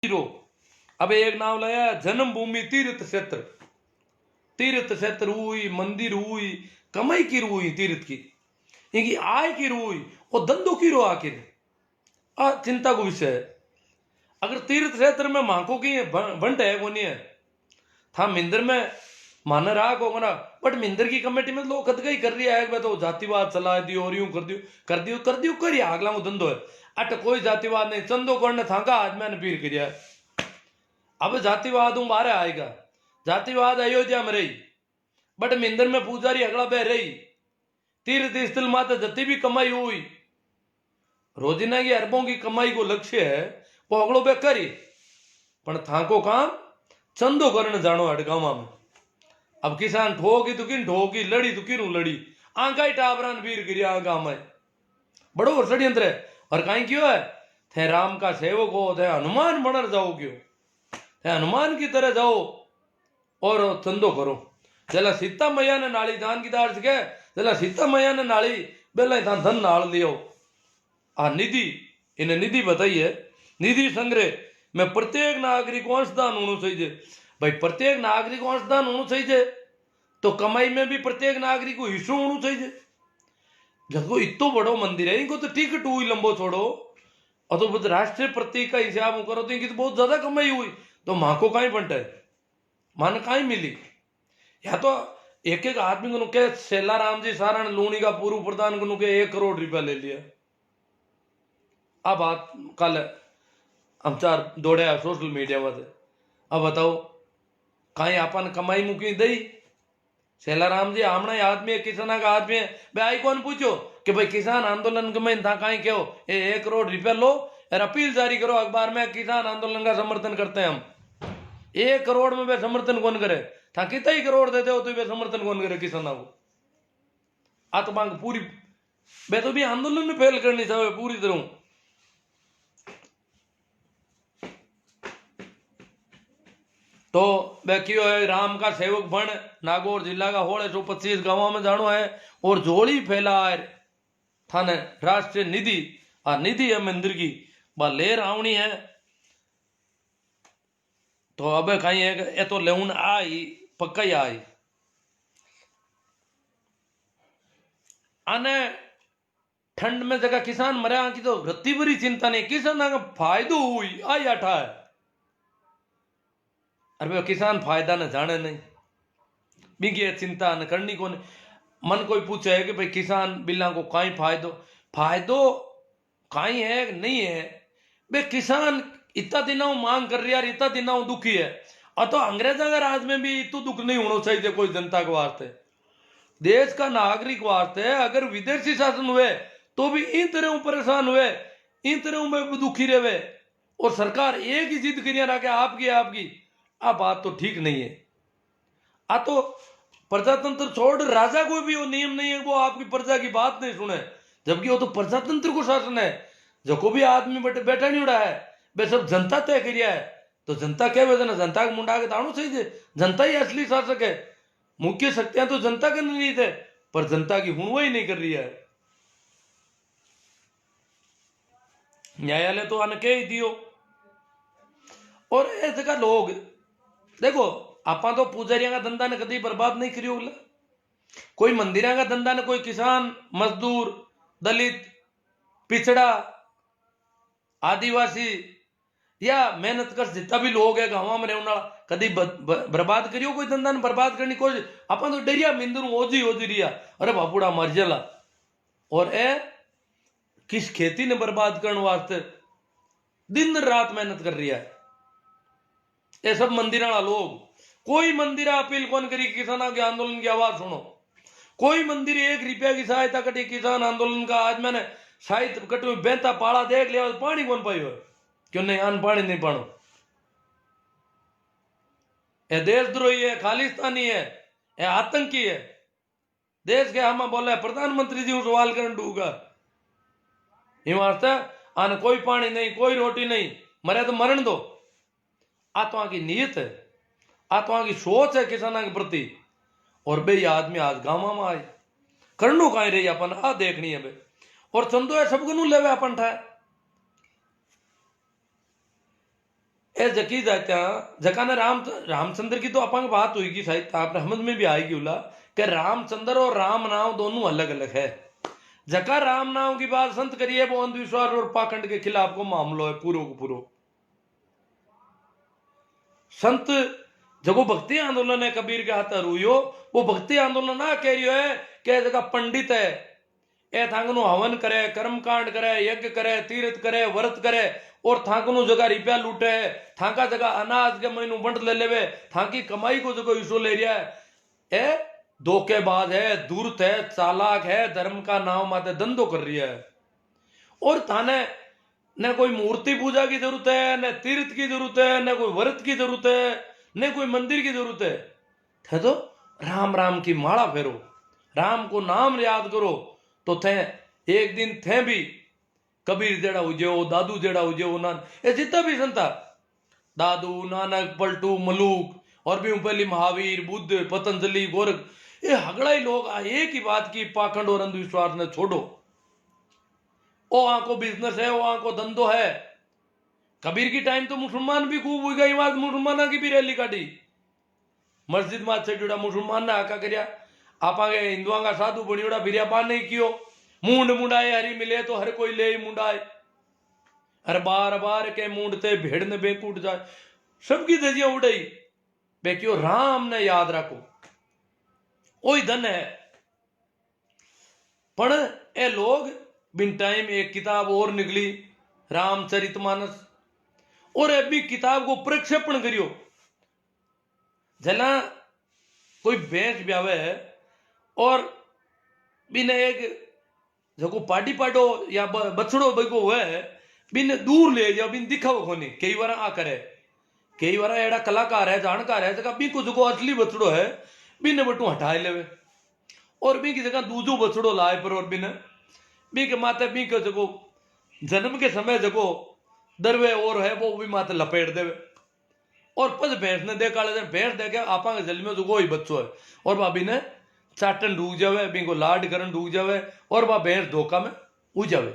Hero. अब एक नाम लाया जन्मभूमि तीर्थ क्षेत्र। तीर्थ क्षेत्र हुई, मंदिर हुई, कमाई की रू हुई तीर्थ की, इनकी आय की रू हुई, और धंधों की रो आखिर चिंता को विषय है। अगर तीर्थ क्षेत्र में मांको की बंट है कोनी है था मिंदर में माना रहा को ना, बट मिंदर की कमेटी में लोग खत गई कर रही है तो जातिवाद चला दियो और यूं कर दियो करिए अगला वो धंधो है। अट कोई जातिवाद नहीं, चंदो करने थाका आदमी ने पीर करिया। अब जातिवाद हूं बाहर आएगा, जातिवाद अयोध्या में रही, बट मिंदर में पुजारी अगला बह रही। तीर्थ स्थल माता जति भी कमाई हुई, रोजिना की अरबों की कमाई को लक्ष्य है वो अगलो बह करी, पण थाको काम चंदो करने जानो अटगावा में। अब किसान ठोकी तो किन ठोकी, लड़ी तो किन लड़ी, आंका ही टाबरान वीर गिरिया आगा में बड़ो षड्यंत्र है। और कहीं क्यों है थे राम का सेवक हो, थे हनुमान बनर जाओ क्यों, थे हनुमान की तरह जाओ और चंदो करो। जला सीता मैया ने नाली दान की दार सके, जला सीता मैया ने नाली बेला धन नाल लियो। आ निधि इन्हें निधि बताई है, निधि संग्रह में प्रत्येक नागरिक को अंशदान होना चाहिए। भाई प्रत्येक नागरिक को अंशदान होना चाहिए तो कमाई में भी प्रत्येक नागरिक को हिस्सा होना चाहिए। जब इतो बड़ो मंदिर है इनको तो टिकट हुई लंबो छोड़ो, और तो राष्ट्रीय प्रतीक का हिसाब करो तो इनकी तो बहुत ज्यादा कमाई हुई, तो मां को कहीं बंटे मान कहीं मिली। या तो एक एक आदमी को के सेला राम जी सारण लूणी का पूर्व प्रधान को के 1 करोड़ रुपया ले लिया। अब बात कल हम चार दौड़े सोशल मीडिया में, अब बताओ कहीं अपन कमाई मुकी दई। सेलाराम जी आमना आदमी है, किसान का आदमी है, भाई कौन पूछो कि भाई किसान आंदोलन में था कहीं क्यों 1 करोड़ रुपया लो और अपील जारी करो अखबार में, किसान आंदोलन का समर्थन करते हैं हम। 1 करोड़ में वे समर्थन कौन करे, था कितना ही करोड़ देते हो तो वे समर्थन कौन करे किसानों को। आत्मा पूरी वे तो भी आंदोलन में फेल करनी चाहिए पूरी तरह। तो वह क्यों है राम का सेवक बन नागौर जिला का होड़ 125 गांवों में जानो है और झोली फैला है थाने राष्ट्रीय निधि आ निधि है मंदिर की बा लेर आवनी है। तो अब कहीं है ये तो लेउन आई पक्का ही आई आने ठंड में जगह किसान मरे की तो रत्ती भरी चिंता नहीं, किसान का फायदो हुई आई अठा है। अरे किसान फायदा न जाने नहीं बिगी चिंता न करनी को नहीं। मन कोई पूछे है कि भाई किसान बिल्ला को कहीं फायदो फायदो कहीं है नहीं है। बे किसान इतना दिनों मांग कर रही है, इतना दिनों दुखी है, और तो अंग्रेजों के राज में भी इतना दुख नहीं होना चाहिए कोई जनता के वास्ते, देश का नागरिक वास्ते। अगर विदेशी शासन हुए तो भी इन तरह परेशान हुए, इन तरह में दुखी रहे, और सरकार एक ही जिद करिया रहा कि आपकी आपकी आ बात तो ठीक नहीं है। आ तो प्रजातंत्र छोड़ राजा को भी वो नियम नहीं है वो आपकी प्रजा की बात नहीं सुने, जबकि वो तो प्रजातंत्र को शासन है। जो को भी आदमी बैठा नहीं उड़ा है वे सब जनता तय करिया है, तो जनता क्या वजह ना जनता के मुंडा के दाणु चाहिए, जनता ही असली शासक है। मुख्य शक्तियां तो जनता के नहीं थे पर जनता की हुणवा ही नहीं कर रही है। न्यायालय तो अनके ही दियो। और ऐसे का लोग देखो आपा तो पुजारियों का धंधा ने कभी बर्बाद नहीं करियो बोला, कोई मंदिर का धंधा ने कोई किसान मजदूर दलित पिछड़ा आदिवासी या मेहनत कर जितना भी लोग है गाँव में रहने वाला कभी बर्बाद करियो कोई धंधा ने बर्बाद करनी कोई अपन तो डरिया मिंदरू ओजी ओजी रिया अरे बापूड़ा मर जला। और ए किस खेती ने बर्बाद करने वास्ते दिन रात मेहनत कर रही है ये सब मंदिर वाला लोग। कोई मंदिर अपील कौन करी किसानों के आंदोलन की आवाज सुनो, कोई मंदिर 1 रुपया की सहायता कटी किसान आंदोलन का। आज मैंने साहित्य कट में बेहता पाड़ा देख लिया, पानी कौन पाई क्यों नहीं आन पानी नहीं पानो। ये देशद्रोही है, खालिस्तानी है, ये आतंकी है। देश के हम बोले प्रधानमंत्री जी सवाल करने डूगा आने कोई पानी नहीं कोई रोटी नहीं मरे तो मरण दो। आत्मा की नीयत है, आत्मा की सोच है किसानों के प्रति। और बे आदमी आज गाँव में आए करनो कहीं रही अपन आ देखनी है बे और चंदो है सबको नू लेवे अपन ठा ए जकी जात्या जका ने रामचंद्र की तो अपन बात हुई कि शायद आपने समझ में भी आएगी उला कि रामचंद्र और राम नाम दोनों अलग अलग है। जका राम नाम की बात संत करिए वो अंधविश्वास और पाखंड के खिलाफ को मामलो है पूरो को पूरो। संत जगो भक्ति आंदोलन है कबीर के हाथ रुइयो वो भक्ति आंदोलन ना कह रही है कि जगह पंडित है ए थांगनो हवन करे कर्म कांड करे यज्ञ करे तीर्थ करे व्रत करे और थांकनो जगह रुपया लूटे है थांका जगह अनाज के महीनों बंट ले लेवे थांकी कमाई को जगह हिस्सो ले रहा है ए धोखेबाज है दूरत है चालाक है धर्म का नाम माते धंधो कर रही है। और थाने न कोई मूर्ति पूजा की जरूरत है न तीर्थ की जरूरत है न कोई व्रत की जरूरत है न कोई मंदिर की जरूरत है तो राम राम की माला फेरो राम को नाम याद करो तो थे एक दिन थे भी कबीर जेड़ा उजो दादू जेड़ा उजो नान ये जितना भी संता दादू नानक पलटू मलूक और भी पहली महावीर बुद्ध पतंजलि गोरख ये हगड़ा ही लोग एक ही बात की पाखंड और अंधविश्वास ने छोड़ो ओ आंको बिजनेस है वो आंको धंधो है। कबीर की टाइम तो मुसलमान भी खूब हुई गई बात मुसलमाना की भी रैली काटी मस्जिद मात से जुड़ा मुसलमान ने आका करिया आप हिंदुआ का साधु बनियोड़ा फिर पा नहीं कियो मूंड मुंडाए हरी मिले तो हर कोई ले मुंडाए हर बार बार के मूंडते भेड़ ने बेकूट जाए सबकी दजिया उड़ाई बेक्यो राम ने याद रखो ओई धन है। पण ए लोग बिन टाइम एक किताब और निकली रामचरितमानस और अभी किताब को प्रक्षेपण करियो जला कोई भैंस ब्यावे है और बिन एक जको पाटी पाटो या बछड़ो बगो हुआ है बिन दूर ले जाओ बिन दिखाओ कोनी कई बार आ करे कई बार एड़ा कलाकार है जानकार है जगह बी को जको असली बछड़ो है बिन बटू हटाए लेवे और बी की जगह दूजो बछड़ो लाए पर और बिन बी के माते बी के जको जन्म के समय जको दरवे और है वो भी माते लपेट देवे और पद भैंस ने देखा भैंस देखे आपा के जल में जो ही बच्चो है और भाभी ने चाटन डूब जावे बी को लाड करन डूब जावे और वह भैंस धोखा में उड़ जावे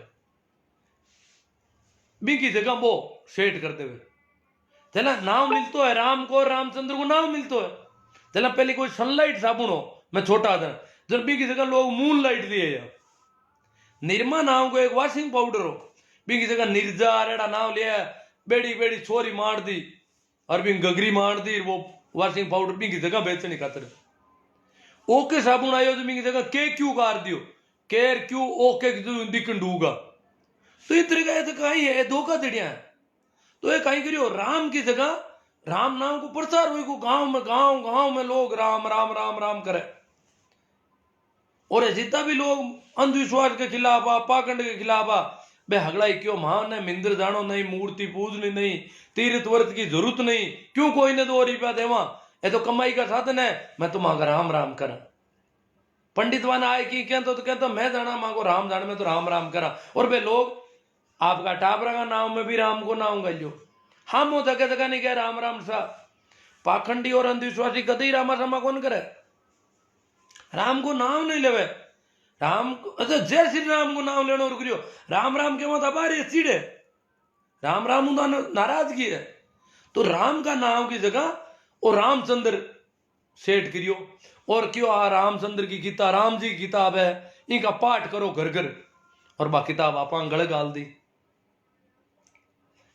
बी की जगह वो सेट कर देवे जना नाम मिलतो है राम को रामचंद्र को नाम मिलतो है जना पहले कोई सनलाइट साबुन हो मैं छोटा था जब बी की जगह लोग मून लाइट दिए या निर्मा नाम को एक वॉशिंग पाउडर हो बी की जगह निर्जा रेड़ा नाम लिया बेड़ी बेड़ी छोरी मार दी और भी गगरी मार दी वो वॉशिंग पाउडर बी की जगह बेचने खातर ओके साबुन आयो तो बी की जगह के क्यों कार दियो केर क्यों ओके दिखन डूगा तो इस तरीका तो कहीं है धोखा दिड़िया है तो ये कहीं करियो राम की जगह राम नाम को प्रचार हुई को गांव में लोग राम राम राम राम करे और जितना भी लोग अंधविश्वास के खिलाफ आ पाखंड के खिलाफ आ बे हगड़ाई क्यों महान ने मिंदर जानो नहीं मूर्ति पूजनी नहीं तीर्थ व्रत की जरूरत नहीं क्यों कोई ने 2 रुपया देवा ये तो कमाई का साधन है मैं तो मांगा राम राम करा पंडित वाना आए कि कहता मैं जाना मांगो राम जाने में तो राम राम करा और बे लोग आपका टाबरा का नाम में भी राम को नाम गलियो हम वो जगह जगह नहीं कह राम राम सा पाखंडी और अंधविश्वासी कदी रामा सामा कौन करे राम को नाम नहीं लेवे राम अच्छा जय श्री राम को नाम लेना रुक रियो राम राम के मत अबारी सीढ़े राम राम नाराजगी है तो राम का नाम की जगह और रामचंद्र सेठ करियो और क्यों रामचंद्र की किताब राम जी की किताब है इनका पाठ करो घर घर और बा किताब आप गड़ गाल दी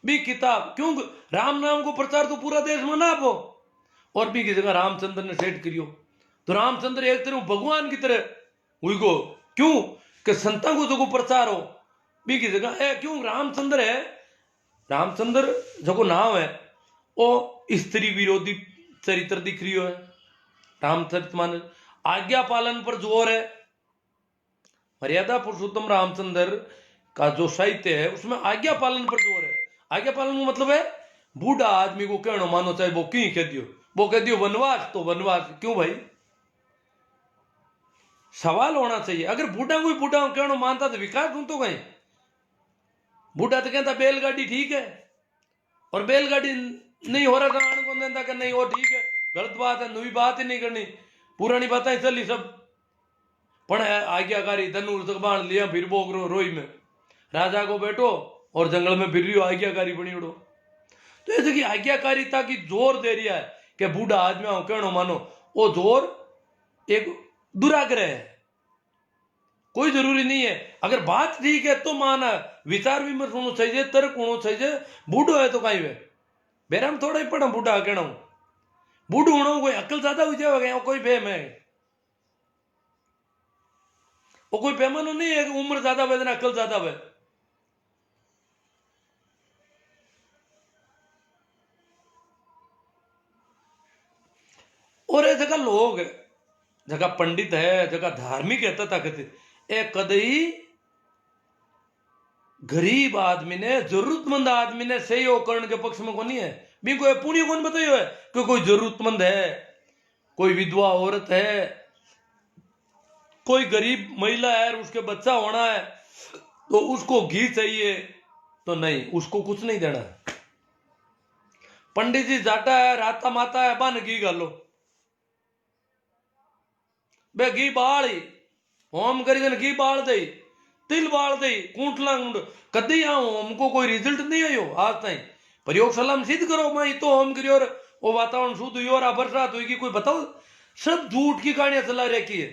भी किताब क्यों राम नाम को प्रचार तो पूरा देश में ना हो और भी की जगह रामचंद्र ने सेट करियो तो रामचंद्र एक तरह भगवान की तरह हुई को क्यों कि संता को जो प्रचार हो भी की जगह है क्यों रामचंद्र है रामचंद्र जो नाम है वो स्त्री विरोधी चरित्र दिख रही है रामचरितमानस आज्ञा पालन पर जोर है मर्यादा पुरुषोत्तम रामचंद्र का जो साहित्य है उसमें आज्ञा पालन पर जोर है आज्ञा पालन का मतलब है बूढ़ा आदमी को कहना मानो चाहे वो क्यों कह दियो वो कह दियो वनवास तो वनवास क्यों भाई सवाल होना चाहिए अगर बूढ़ा कोई बूढ़ा कहना मानता तो विकास हूं तो कहीं बूढ़ा तो कहता बैलगाड़ी ठीक है और बैलगाड़ी नहीं हो रहा था को देता कि नहीं वो ठीक है गलत बात है नई बात ही नहीं करनी पुरानी बातें चली सब पण आज्ञाकारी धनुष बाण लिया फिर बोग रोई में राजा को बैठो और जंगल में फिर रही आज्ञाकारी बनी उड़ो तो ऐसे की आज्ञाकारिता की जोर दे रहा है कि बूढ़ा आदमी हो कहनो मानो, वो जोर एक दुराग्रह है। कोई जरूरी नहीं है, अगर बात ठीक है तो माना, विचार विमर्श होना चाहिए, तर्क होना चाहिए। बूढ़ो है तो कहीं वे बेराम थोड़ा ही पड़ा बूढ़ा कहना, बूढ़ो होना कोई अकल ज्यादा हो जाएगा, कोई फेम है वो कोई पैमाना नहीं है कि उम्र ज्यादा है अकल ज्यादा है। और ये जगह लोग, जगह पंडित है, जगह धार्मिक है, तथा कथित ए कदई गरीब आदमी ने, जरूरतमंद आदमी ने सहयोग करने के पक्ष में कौन है। भी कोई पुण्य कौन बताइयो है कि कोई जरूरतमंद है, कोई विधवा औरत है, कोई गरीब महिला है, उसके बच्चा होना है तो उसको घी चाहिए, तो नहीं, उसको कुछ नहीं देना। पंडित जी जाटा है, राता माता है, बन घी गालो बे, घी बाल होम करी घी बाल दे, तिल बाल दे, कूटला कदी हमको कोई रिजल्ट नहीं आयो आज तक। प्रयोगशाला में सिद्ध करो, मैं तो होम करियो वो वातावरण शुद्ध हुई और बरसात हुई, कोई बताओ। सब झूठ की कहानियां चला रखी है।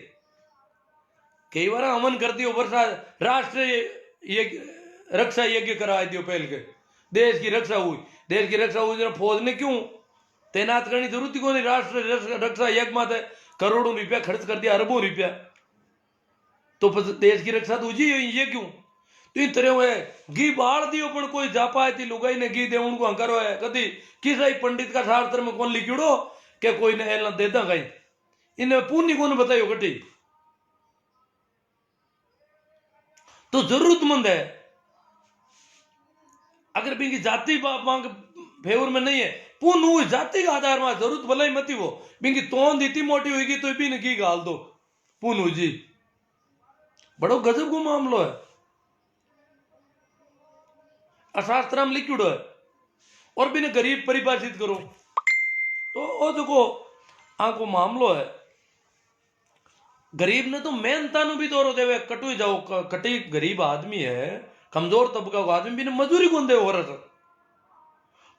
कई बार अमन कर दियो, बरसात राष्ट्रीय रक्षा यज्ञ करा दियो, पहल के देश की रक्षा हुई, देश की रक्षा हुई, फौज ने क्यों तैनात करनी जरूरत को नहीं। राष्ट्र रक्षा यज्ञ माते करोड़ों रुपया खर्च कर दिया, अरबों रुपया, तो देश की रक्षा तो हुई, ये क्यों। तो इन तरह हुए घी बाढ़ दियो, पर कोई जापा थी लुगाई ने घी दे उनको करो है। कदी किसी पंडित का शास्त्र में कौन लिखिड़ो के कोई ने एल देता कहीं, इन्हें पुण्य कौन बताइयो कटी। तो जरूरतमंद है, अगर भी जाति मांग फेवर में नहीं है, पुण्य हुई जाति का आधार में जरूरत भलाई मती वो बिंगी तोन इतनी मोटी होगी तो भी की गाल दो पुण्य जी। बड़ो गजब को मामलो है, अशास्त्र में लिखिड़ो है, और भी ने गरीब परिभाषित करो तो वो देखो आको मामलो है। गरीब ने तो मेहनता भी दौरो देवे, कटु जाओ कटी गरीब आदमी है, कमजोर तबका का आदमी भी मजदूरी कौन दे औरत।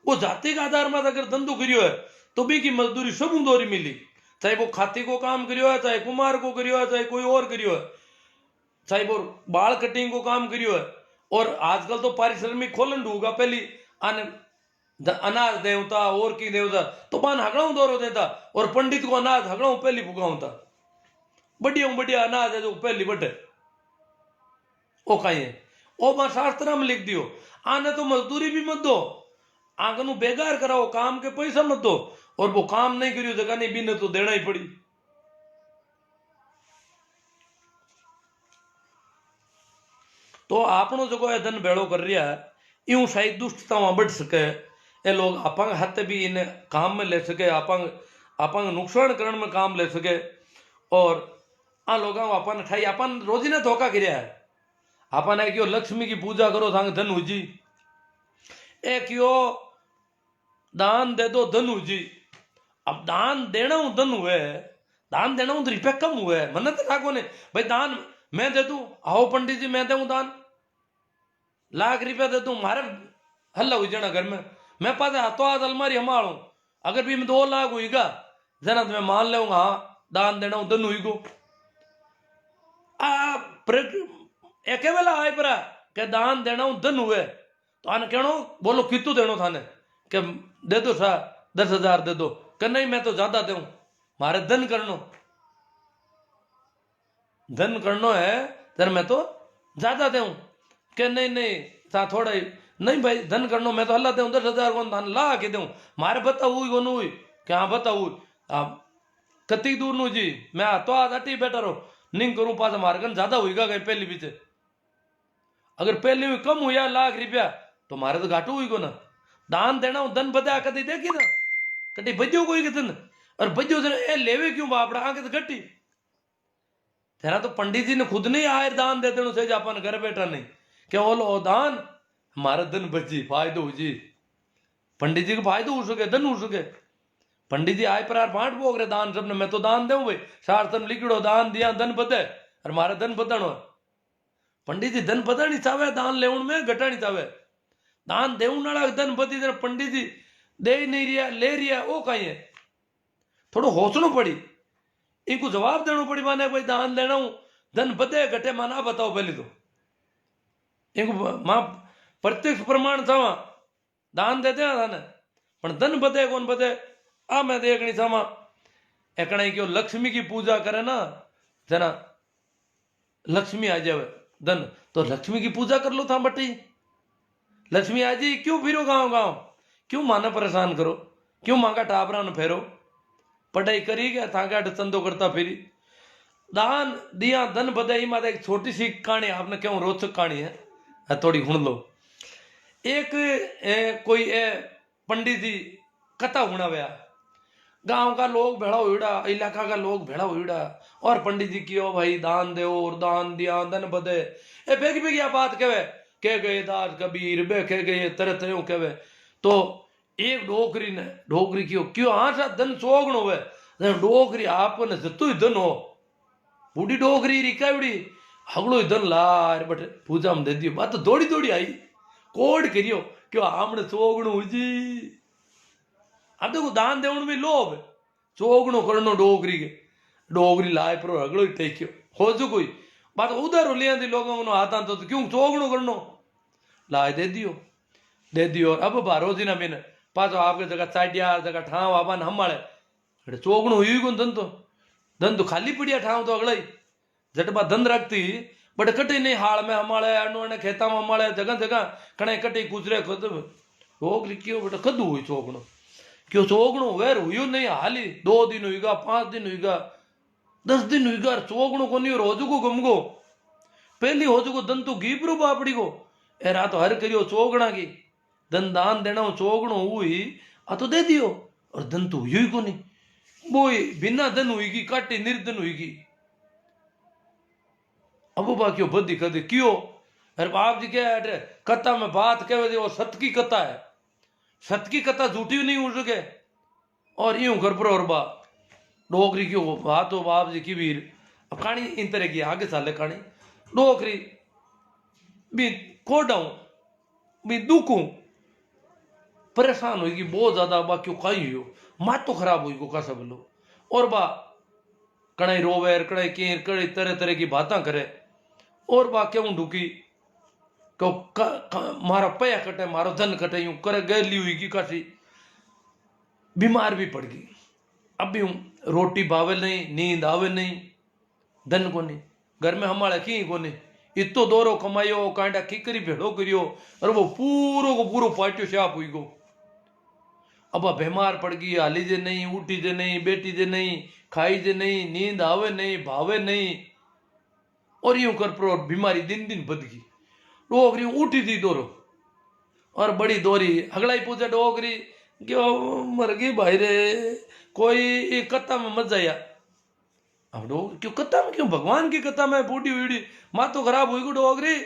वो जाति का आधार में अगर धंधो करियो है तो भी की मजदूरी सब दोरी मिली, चाहे वो खाती को काम करियो है, चाहे कुमार को करियो है, चाहे कोई और करियो है, चाहे वो बाल कटिंग को काम करियो है। और आजकल तो पारिश्रमिक खोलन ढूंगा, पहली अनाज देवता और की देवता तो पान हगड़ाऊ दौरो देता, और पंडित को अनाज हगड़ाऊ पहली फुगाऊ था, बढ़िया बढ़िया अनाज है जो पहली बटे ओ कहीं है। ओ मैं शास्त्र में लिख दियो, आने तो मजदूरी भी मत दो, आंगनू बेगार कराओ, काम के पैसा मत दो, और वो काम नहीं करियो जगह नहीं बीने तो देना ही पड़ी। तो आपनो जो है धन भेड़ो कर रहा है, यूं शायद दुष्टता वहां बढ़ सके, ये लोग अपंग हाथ भी इन्हें काम में ले सके, अपंग नुकसान करने में काम ले सके। और आ लोग अपन ठाई अपन रोजी ने धोखा किया है, अपन है कि लक्ष्मी की पूजा करो थांग धन हुजी, एक यो दान दे दो धन हुजी। अब दान देना हूं धन हुए, दान देना हूं तो रुपया कम हुए, मन तो ठाको ने भाई दान मैं दे दूं, आओ पंडित जी मैं दूं दान, लाख रुपया दे दूं, मारे हल्ला हुई जाना घर में, मैं पास हाथों हाथ अलमारी हमारू, अगर भी मैं 2 लाख हुईगा जना तो मैं मान लूंगा हाँ दान देना हूं धन हुई को। एक वेला आए परा के दान देना हूं धन हुए, तो आने कहनो बोलो कितू देनो थाने, के दे दो सा 10,000 दे दो, कि नहीं मैं तो ज्यादा दूं, मारे धन करनो, धन करनो है तर मैं तो ज्यादा दूं, के नहीं नहीं सा थोड़ा ही नहीं भाई धन करनो मैं तो हल्ला दूं 10,000 को धान ला के दूं, मारे बता हुई को हुई क्या बता हुई आप कति दूर नु जी, मैं तो आज अटी बैठा रहो नहीं करूं पास मारे कन ज्यादा हुईगा कहीं पहली पीछे, अगर पहले हुई कम हुआ लाख रुपया तो मारे तो घाटू हुई को ना। दान देना हूं धन बता कदी देखी ना कटी बजो कोई के धन, और बजो ए लेवे क्यों बापड़ा आके तो घटी तेरा तो पंडित जी ने खुद नहीं आए दान दे देनो से अपन घर बैठा नहीं क्या बोलो दान हमारा धन बची फायदो हो जी, पंडित जी को फायदो हो सके धन हो सके। पंडित जी आए पर बांट बोग रहे दान सबने, मैं तो दान दूं भाई शास्त्र में लिखिड़ो दान दिया धन बदे, और मारा धन बदनो। पंडित जी धन बदनी चाहे दान लेवन में घटानी चाहे, दान देवन वाला धन बदी पंडित जी दे ही नहीं रिया ले रिया वो कहीं है थोड़ो होचनो पड़ी इनको जवाब देना पड़ी माने भाई दान लेना हूं धन बदे घटे माना बताओ पहले तो इनको मां प्रत्यक्ष प्रमाण चावा दान देते हैं दान पण धन बदे कौन बदे आ मैं देखनी चावा एकड़ा क्यों लक्ष्मी की पूजा करे ना जना लक्ष्मी आ जावे धन तो लक्ष्मी की पूजा कर लो था बटी लक्ष्मी आ जी क्यों फिरो गांव गांव क्यों माना परेशान करो क्यों मांगा टाबरा न फेरो पढ़ाई करी गया था क्या चंदो करता फिरी दान दिया धन बधाई माता एक छोटी सी कहानी आपने क्यों रोचक कहानी है थोड़ी सुन लो एक कोई पंडित जी कथा हुणाव्या गांव का लोग भेड़ा हुईड़ा इलाका का लोग भेड़ा हुईड़ा और पंडित जी क्यों भाई दान दे और दान दिया धन बधे ए बेगी बेगी आ बात कहे कह गए दास कबीर बे कह गए तरह तरह कहे तो एक डोकरी क्यों हाँ धन चोगण होवे डोकरी आपने जतो ही धन हो बूढ़ी डोकरी रिकावड़ी हगड़ो ही धन लार बट पूजा में दे दियो बात तो दौड़ी दौड़ी आई कोड करियो क्यों आमने चोगण हुजी अब देखो दान देवण में लोभ चोगणो करनो डोगरी लाए पर हगड़ो ही टेक्यो हो जो कोई बात उधर लिया दी लोगों को हाथा तो क्यों चोगणो करनो लाए दे दियो और अब बारोजी ना बिन पाछो आपके जगह चाटिया जगह ठाव आबा न हमारे चोगणो हुई को धन तो खाली पड़िया ठाव तो अगला ही झटबा धन रखती बट कटे नहीं हाल में हमारे अनु खेता में हमारे जगह जगह कणे कटे गुजरे खुद डोगरी क्यों बेटा कदू हुई चोगणो क्यों चोगणो वेर हुई नहीं हाली 2 दिन हुईगा 5 दिन हुईगा 10 दिन हुईगा चोगणो को नहीं और होजुको गमगो पहली होजुको दन तो गीपरू बापड़ी को ए रात हर करियो चोगणा की धन दान देना चोगणो हुई आ तो दे दियो और धन तो हुई को नहीं बोई बिना धन हुईगी काटी निर्धन हुईगी अब बा क्यों बदी कदे क्यों अरे बाप जी क्या कथा में बात कहे वो सत की कथा है सत की कथा झूठी नहीं हो सके और यूं कर पर और बा डोकरी क्यों बात हो बाप जी की वीर अब कहानी इन तरह की आगे साले कहानी डोकरी भी कोडाऊं भी दुखूं परेशान होगी बहुत ज्यादा बा क्यों कहीं हो मात तो खराब हुई को कैसा बोलो और बा कड़ाई रोवेर कड़ाई केर कड़ाई तरह तरह की बातें करे और बा क्यों ढुकी क्यों मारा पैया कटे मारो धन कटे यूं करे गैली हुई की काशी बीमार भी पड़ गई अब भी हूं रोटी भावे नहीं नींद आवे नहीं धन को नहीं घर में हमारे की को नहीं इतो दौरो कमायो कांडा खिकरी भेड़ो करियो और वो पूरो को पूरो पाटियो साफ हुई गो अब बीमार पड़ गई हाली जे नहीं उठी जे नहीं बैठी जे नहीं खाई जे नहीं नींद आवे नहीं भावे नहीं और यूं कर पर बीमारी दिन दिन बद गई डोगरी उठी थी दोरो और बड़ी दोरी अगला ही पूछे डोगरी क्यों मर गई भाई रे कोई कथा में मत जाया अब डोगरी क्यों कथा में क्यों भगवान की कथा में बूढ़ी हुई माँ तो खराब हुई डोगरी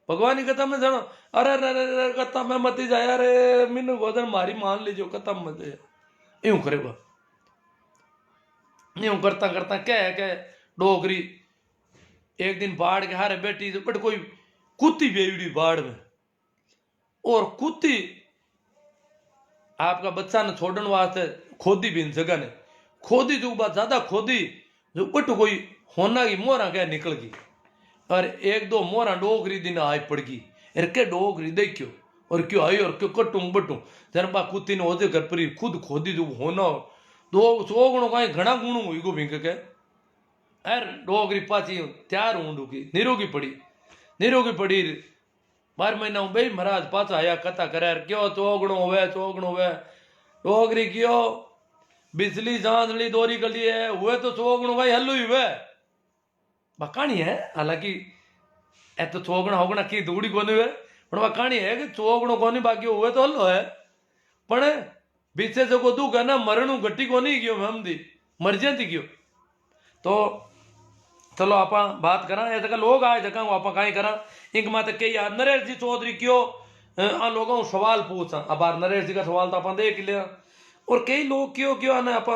भगवान की कथा में जानो अरे अरे कथा में मत जाया रे मीनू गोदन मारी मान लीजिए कथा में मत जाया यूं करे बा यूं करता करता क्या डोगरी एक दिन बाढ़ के हारे बैठी तो बट कोई कुत्ती बेवड़ी बाढ़ में और कुत्ती आपका बच्चा ने छोड़ने वास्ते खोदी भी इन जगह ने खोदी जो बात ज्यादा खोदी जो बट कोई होना की मोरा क्या निकल गई और 1-2 मोरा डोगरी दिन आई पड़ गई अरे के डोगरी देखियो और क्यों आई और क्यों कटूं बटूं जन बा कुत्ती ने होते घर पर खुद खोदी जो होना दो सोगणो कहीं घना गुणु हुई गो भिंक के अरे डोगरी पाची तैयार हूं डूकी निरोगी पड़ी 12 महीना हूं बे महाराज पाचा आया कथा करे क्यों चोगणो हुए डोगरी क्यों बिजली जांचली दोरी गली है हुए तो चोगणो भाई हल्लू ही हुए बकानी है हालांकि ए तो चोगणा होगणा की दूड़ी कोनी हुए पण बकानी है कि चोगणो कोनी बाकी हुए तो हल्लो है पण बीचे जो को दुख है ना मरणु घटी कोनी गयो हमदी मर जाती गयो तो चलो आप बात करा ये जगह लोग आए जगह आप कहीं करा इंक माते कई नरेश जी चौधरी क्यों आ लोगों को सवाल पूछा अब नरेश जी का सवाल तो आप देख लिया और कई लोग क्यों क्यों आना आप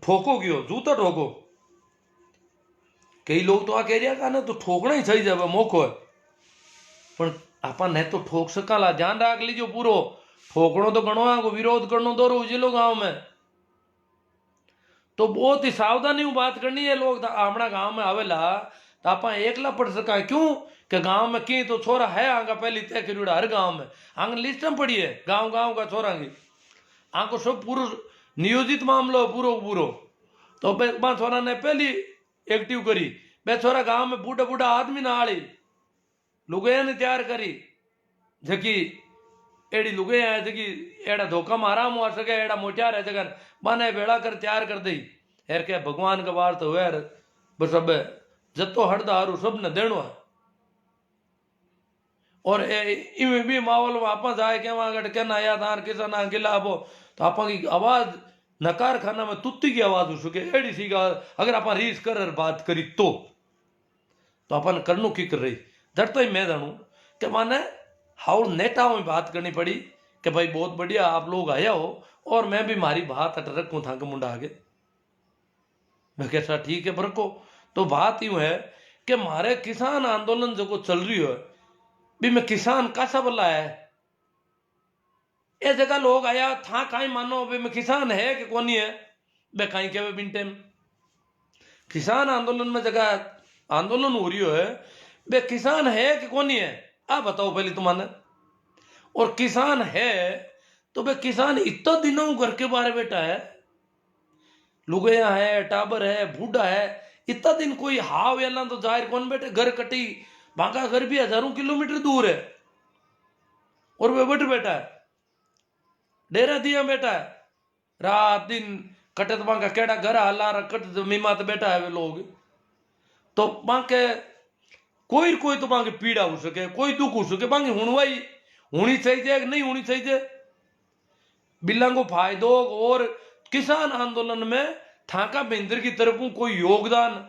ठोको क्यों जूता ठोको कई लोग तो आ कह रहा ना तो ठोकना ही सही जाए मौको है पर आप नहीं तो ठोक सकाला ध्यान रख लीजिए पूरो ठोकणो तो गणो है, को विरोध करनो दो उजिलो गांव में। तो बहुत ही सावधानी बात करनी है। लोग अपना गांव में आवेला तो आप एकला पढ़ सका, क्यों कि गांव में की तो छोरा है आंगा पहली तय करूड़ा हर गांव में, आंग लिस्ट में पड़ी है गांव गांव का छोरा की, आंको सब पूरा नियोजित मामलो पूरो पूरो। तो बा छोरा ने पहली एक्टिव करी, बे छोरा गांव में बूढ़ा बूढ़ा आदमी ना आली लुगाया ने तैयार करी, जकी एड़ी लुगाया है जकी एड़ा धोखा मारा मुआ सके, एड़ा मोटियार है जगह बाने बेड़ा कर तैयार कर दी। यार क्या भगवान का वार तो यार बस अब जतो हड़दारू सब ने देनो है। और इवें भी माहौल में आप जाए के वहां गट कहना या दान किसा ना गिला बो तो आप की आवाज नकार खाना में तुत्ती की आवाज हो सके एड़ी सी अगर आप रीस कर बात करी तो अपन करनू की कर रही धर तो ही मैं जानू कि माने हाउल नेता में बात करनी पड़ी कि भाई बहुत बढ़िया आप लोग आया हो और मैं भी मारी बात अट रखूं था मुंडा आगे। मैं कैसा ठीक है बरको। तो बात यूं है कि मारे किसान आंदोलन जो चल रही है भी मैं किसान कासा बोला है, ये जगह लोग आया था कहीं मानो भी मैं किसान है कि कौन है बे कहीं के बिन टाइम किसान आंदोलन में जगह आंदोलन हो रही है बे किसान है कि कौन है आप बताओ पहले तुम्हारे। और किसान है तो बे किसान इतना दिनों घर के बारे बैठा है, लुगैया है टाबर है बूढ़ा है, इतना दिन कोई हाव या तो जाहिर कौन बैठे, घर कटी बांका घर भी हजारों किलोमीटर दूर है और वे बैठ बैठा है डेरा दिया बैठा है रात दिन कटत बांका केड़ा घर हला कट मीमात बैठा है वे लोग। तो बांके कोई तो बांके पीड़ा हो सके कोई दुख हो सके बांकी हुणवाई होनी चाहिए नहीं होनी चाहिए बिल्ला को फायदो। और किसान आंदोलन में थाका बेंद्र की तरफ कोई योगदान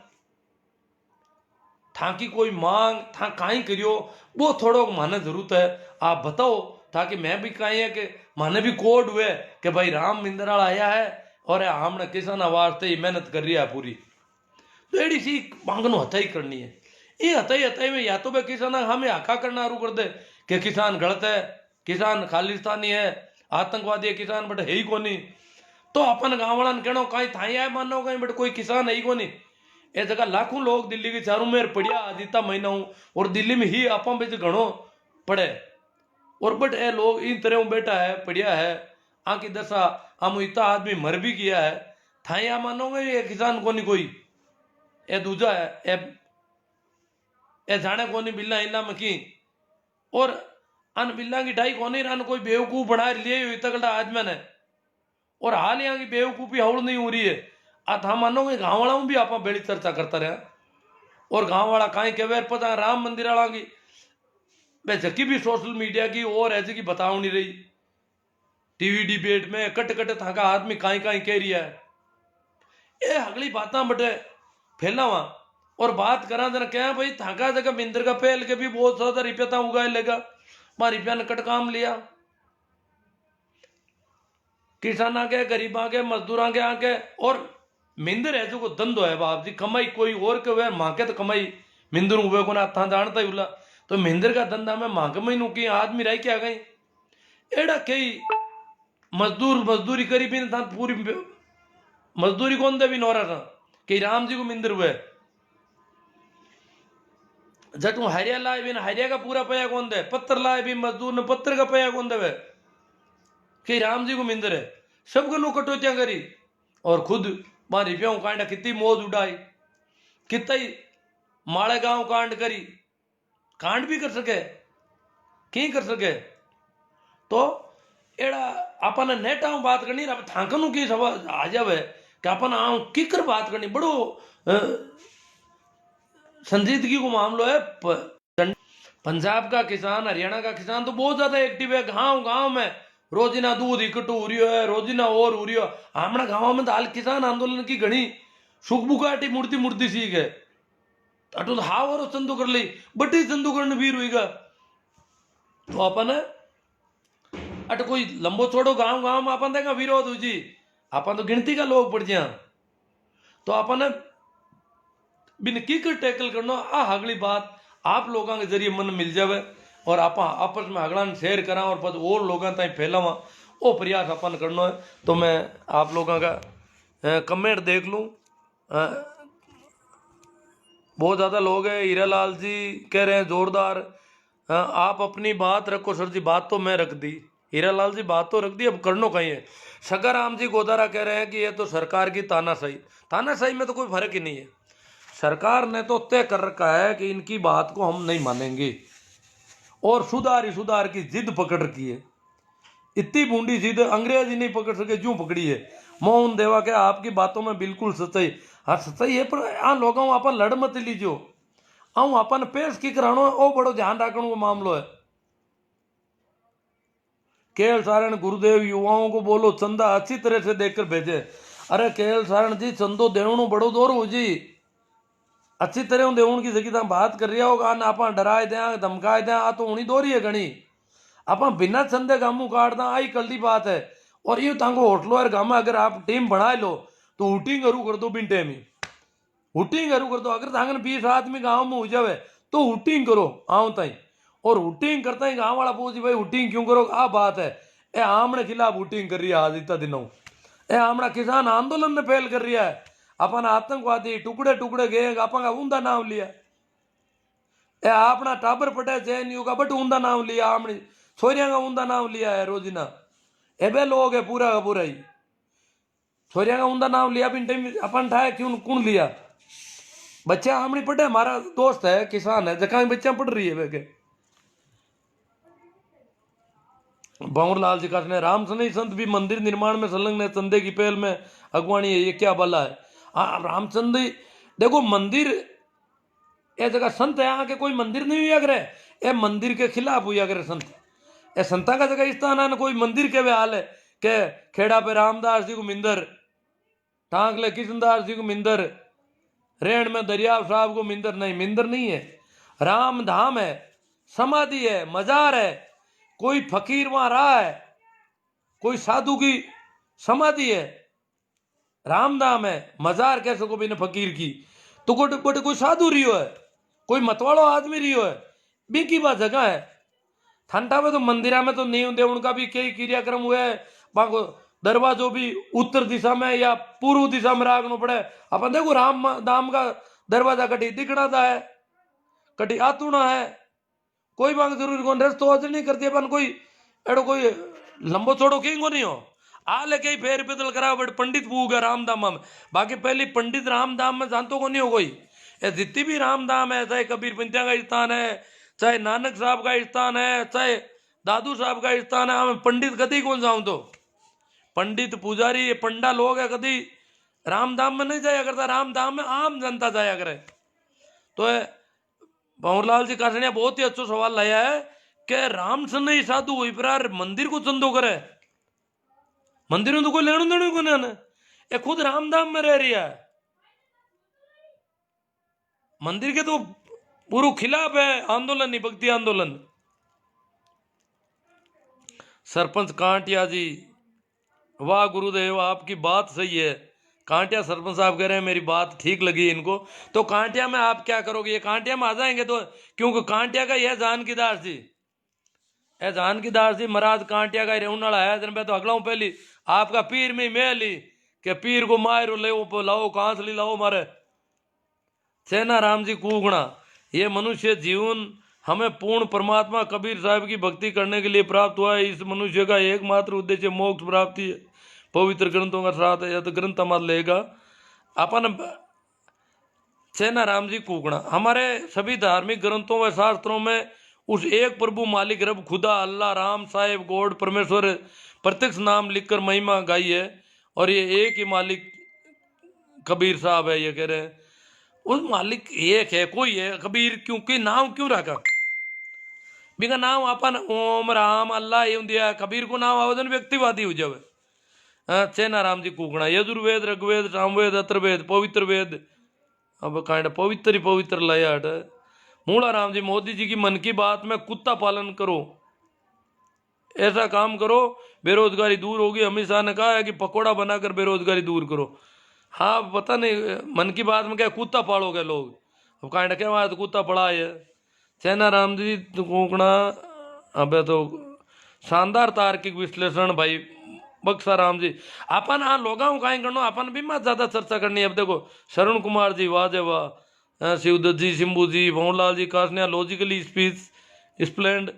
था की कोई मांग था कहीं करियो वो थोड़ा माने जरूरत है आप बताओ ताकि मैं भी कहीं है कि माने भी कोड हुए कि भाई राम बिंदराल आया है और हमने किसान वास्ते ही मेहनत कर रही है पूरी। तो एडी सी मांगनो हथाई करनी है। ये हथाई में या तो वे किसान हमें आका करना शुरू कर दे कि किसान गलत है किसान खालिस्तानी है आतंकवादी है किसान बट है ही कोनी। तो अपन गाँव वाला कहना कहीं थाई आए मानो कहीं बट कोई किसान है ही कोनी। ए जगह लाखों लोग दिल्ली के चारों मेर पड़िया आदिता महीना हूं और दिल्ली में ही आप घणो पड़े और बट ए लोग इन तरह बैठा है पड़िया है आकी दशा हम इतना आदमी मर भी किया है थाई आ मानोगे ये किसान कोनी कोई ए दूजा है ए जाने कोनी बिल्ला इला में की और अन बिल्ला की ढाई कोनी रन कोई बेवकूफ बना लिए तगड़ा आदमी ने और हाल यहाँ की बेवकूफी हौल नहीं हो रही है। था मानोगे गाँव वाला भी आप बेड़ी चर्चा करता रहा और गाँव वाला कहीं कह पता राम मंदिर वाला की वे जकी भी सोशल मीडिया की और ऐसे की बताओ नहीं रही टीवी डिबेट में कट कट था का आदमी कहीं कहीं कह रही है ये अगली बातें बटे फैलावा और बात करा जरा क्या भाई थाका जगह बिंदर का पहल के भी बहुत ज्यादा रुपया था उगाए लेगा वहां रुपया ने कट काम लिया किसान के गरीबा के मजदूर के आके और मिंदर है जो को धंधो है बाप जी कमाई कोई और के वे माँ के तो कमाई मिंदर हुए को ना था जानता ही उला तो मिंदर का धंधा में माँ के महीनों की आदमी रह के आ गई एड़ा कई मजदूरी करी भी था पूरी मजदूरी कौन दे भी नौरा था कि राम जी को मिंदर हुए जट हरिया लाए भी हरिया का पूरा पैया कौन दे पत्थर लाए भी मजदूर ने पत्थर का पैया कौन दे कि राम जी को मिंदर है सब गनो कटौतियां करी और खुद मारी प्यों कांडा कितनी मौज उड़ाई कितना ही माड़े गांव कांड करी कांड भी कर सके की कर सके। तो एड़ा अपन नेटा बात करनी थाकनू की सवा आ जावे कि अपन आऊं की कर बात करनी बड़ो संजीदगी को मामलो है। पंजाब का किसान हरियाणा का किसान तो बहुत ज्यादा एक्टिव है गांव गांव में रोजिना दूध इकट्ठो हो रही है रोजिना और हो रही है हमारा गांव में तो हाल किसान आंदोलन की घनी सुखबुकाटी मूर्ति सीख है अटो तो हाव और चंदू कर ली बड़ी चंदू करने वीर हुईगा। तो अपन अट कोई लंबो छोड़ो गांव गांव में अपन देगा विरोध हो जी अपन तो गिनती का लोग पड़ जा तो अपन बिन की कर टैकल करना आ अगली बात आप लोगों के जरिए मन मिल जावे और आप आपस में अगला शेयर करा और पद और लोगों ताई फैलावा, वो प्रयास अपन करना है। तो मैं आप लोगों का कमेंट देख लूँ, बहुत ज़्यादा लोग हैं। हीरा लाल जी कह रहे हैं जोरदार, आप अपनी बात रखो सर जी, बात तो मैं रख दी। हीरा लाल जी बात तो रख दी, अब करनो कहीं है। शकाराम जी गोदारा कह रहे हैं कि ये तो सरकार की तानाशाही, तानाशाही में तो कोई फर्क ही नहीं है। सरकार ने तो तय कर रखा है कि इनकी बात को हम नहीं मानेंगे, और सुधार ही सुधार की जिद पकड़ रखी है। इतनी बूंदी जिद अंग्रेज ही नहीं पकड़ सके, क्यों पकड़ी है। मोहन देवा के आपकी बातों में बिल्कुल सच्चाई, हाँ सच्चाई है, पर आ लोगों अपन लड़ मत लीजियो, आऊँ अपन पेश की करानो, ओ बड़ो ध्यान रखने को मामलो है। केएल सारण गुरुदेव युवाओं को बोलो चंदा अच्छी तरह से देकर भेजे। अरे केएल सारण जी, चंदो देवणु बड़ो दौर हो जी, अच्छी तरह देवण की जगह बात कर रहा होगा, आप डराए दें धमकाए दें, आ तो उन्हीं दौरी है घनी। आप बिना चंदे गामू काटदा आई कल की बात है। और यूं तांको होटलो और गामा अगर आप टीम बना लो तो हुटिंग करू कर दो, बिन टाइम ही हुटिंग करू कर दो। अगर तांगन 20 आदमी गाँव में हो जावे तो हुटिंग करो आऊं ताई, और हुटिंग करता ही गाँव वाला पूछ भाई हुटिंग क्यों करो, आ बात है। ए आमने खिलाफ हुटिंग कर रही है आज इतना दिनों, ए आमना किसान आंदोलन में फैल कर रहा है। अपन आतंकवादी टुकड़े टुकड़े गए, अपन का ऊंधा नाम लिया, ए अपना टाबर पटे जेएनयू का बट ऊंधा नाम लिया, आमने छोरिया का ऊंधा नाम लिया है रोजिना। एबे लोग है पूरा का पूरा ही छोरिया का ऊंधा नाम लिया, बिन टाइम अपन ठाए क्यों कौन लिया। बच्चा हमने पढ़े, हमारा दोस्त है किसान है, जगह बच्चा पढ़ रही है वेके। भंवरलाल जी कहते हैं राम सनई संत भी मंदिर निर्माण में संलग्न है, चंदे की पहल में अगवानी है, ये क्या भला है। हाँ रामचंद्र देखो मंदिर ये जगह संत है, यहाँ के कोई मंदिर नहीं हुआ करे, ये मंदिर के खिलाफ हुआ करे संत। ये संता का जगह स्थान है, कोई मंदिर के वे हाल है के खेड़ा पे रामदास जी को मिंदर, टांगले किशनदास जी को मिंदर, रेण में दरिया साहब को मिंदर नहीं, मिंदर नहीं है, राम धाम है, समाधि है, मजार है, कोई फकीर वहां रहा है, कोई साधु की समाधि है, रामधाम है, मजार कैसे को बिना फकीर की, तो कोई साधु रियो है, कोई मतवाड़ो आदमी रियो है, बीकी बात जगह है। ठंडा में तो मंदिरा में तो नहीं होते, उनका भी कई क्रियाक्रम हुए, बाको दरवाजो भी उत्तर दिशा में या पूर्व दिशा में राखना पड़े। अपन देखो राम धाम का दरवाजा कटी दिखना था है, कटी आतुना है, कोई बात जरूरी कौन रस्तो अज नहीं करती अपन, कोई एडो कोई लंबो चौड़ो कहीं को नहीं हो आ लेके फेर पैदल करा बट पंडित पूगा रामधाम में। बाकी पहले पंडित रामधाम में जानतो को नहीं हो कोई, ये जितनी भी रामधाम है, चाहे कबीर पंत्या का स्थान है, चाहे नानक साहब का स्थान है, चाहे दादू साहब का स्थान है, हमें पंडित कभी कौन जाऊं, तो पंडित पुजारी पंडा लोग है, कभी रामधाम में नहीं जाया करता, रामधाम में आम जनता जाया करे। तो भंवरलाल जी कासनिया बहुत ही अच्छा सवाल लाया है कि राम सनई साधु हुई पर मंदिर को चंदो करे, मंदिर में तो कोई लेना देना को नहीं, ये खुद रामधाम में रह रही है, मंदिर के तो पूरा खिलाफ है आंदोलन ही, भक्ति आंदोलन। सरपंच कांटिया जी, वाह गुरुदेव आपकी बात सही है। कांटिया सरपंच साहब कह रहे हैं मेरी बात ठीक लगी इनको, तो कांटिया में आप क्या करोगे, ये कांटिया में आ जाएंगे तो, क्योंकि कांटिया का यह जानकीदास जी, ए जानकीदास जी महाराज कांटिया का रहने वाला है। जन मैं तो अगला हूं पहली आपका पीर में मेली के पीर को मारो ले लाओ कांसली लाओ मारे सेना राम जी कूगणा। ये मनुष्य जीवन हमें पूर्ण परमात्मा कबीर साहब की भक्ति करने के लिए प्राप्त हुआ है। इस मनुष्य का एकमात्र उद्देश्य मोक्ष प्राप्ति है। पवित्र ग्रंथों का साथ है, तो ग्रंथ हमारा लेगा अपन सेना राम जी कूगणा। हमारे सभी धार्मिक ग्रंथों व शास्त्रों में उस एक प्रभु मालिक रब खुदा अल्लाह राम साहेब गॉड परमेश्वर प्रत्यक्ष नाम लिखकर महिमा गाई है, और ये एक ही मालिक कबीर साहब है। ये कह रहे हैं उस मालिक एक है, कोई है कबीर, क्योंकि नाम क्यों रखा बिका नाम अपन ओम राम अल्लाह ये दिया, कबीर को नाम आवेदन व्यक्तिवादी हो जावे। सेना राम जी कूकना यजुर्वेद ऋग्वेद सामवेद अथर्वेद पवित्र वेद, अब कांड पवित्र ही पवित्र लाया हट। मूला राम जी मोदी जी की मन की बात में कुत्ता पालन करो, ऐसा काम करो बेरोजगारी दूर होगी। अमित शाह ने कहा है कि पकौड़ा बनाकर बेरोजगारी दूर करो। हाँ पता नहीं मन की बात में क्या कुत्ता पालोगे लोग, अब कांड क्या वहां तो कुत्ता पड़ा है, चैना राम जी तो कोकणा अबे तो शानदार तार्किक विश्लेषण भाई बक्सा राम जी। अपन हाँ लोगों को कहीं करना अपन भी मत ज्यादा चर्चा करनी है। अब देखो शरण कुमार जी वाह जे वाह, शिवदत्त जी शंभू जी भंवरलाल जी कासनिया लॉजिकली स्पीच स्प्लेंड,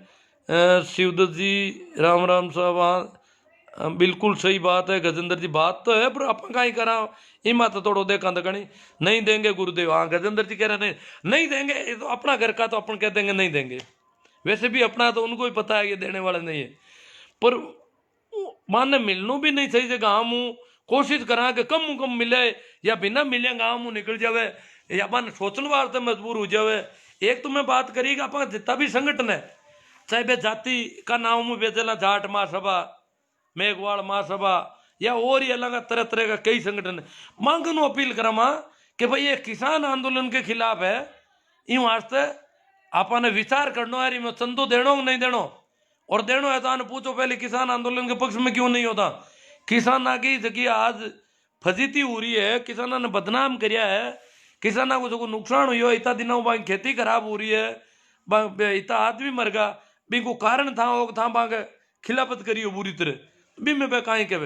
शिवदत्त जी राम राम साहब हाँ बिल्कुल सही बात है। गजेंद्र जी बात तो है पर अपन कहीं करा इमा तो थोड़ा देखा दकनी नहीं देंगे गुरुदेव। हाँ गजेंद्र जी कह रहे नहीं नहीं देंगे, ये तो अपना घर का तो अपन कह देंगे नहीं देंगे। वैसे भी अपना तो उनको ही पता है ये देने वाला नहीं है, पर माने मिलनू भी नहीं सही जगह हम कोशिश करा कि कम मिले या बिना मिले गाँव निकल जावे या अपन सोचने वास्ते मजबूर हो जावे। एक तो मैं बात करी कि अपन जितना भी संगठन है चाहे वे जाति का नाम में बेचला जाट महासभा मेघवाड़ महासभा या और ही अलग तरह तरह का कई संगठन है, मांगनो अपील करा कि भाई ये किसान आंदोलन के खिलाफ है इन वास्ते आपने विचार करना है मैं चंदो देनो नहीं देनो और देनो है तो आने पूछो पहले किसान आंदोलन के पक्ष में क्यों नहीं होता। किसान की जगह आज फजीती हो रही है, किसाना ने बदनाम करिया है, किसाना को जो नुकसान हुई हो इतना दिनों बांग खेती खराब हो रही है, इतना आदमी मर गया बी को कारण था बांग खिलाफत करी हो बुरी तरह बी में कहीं के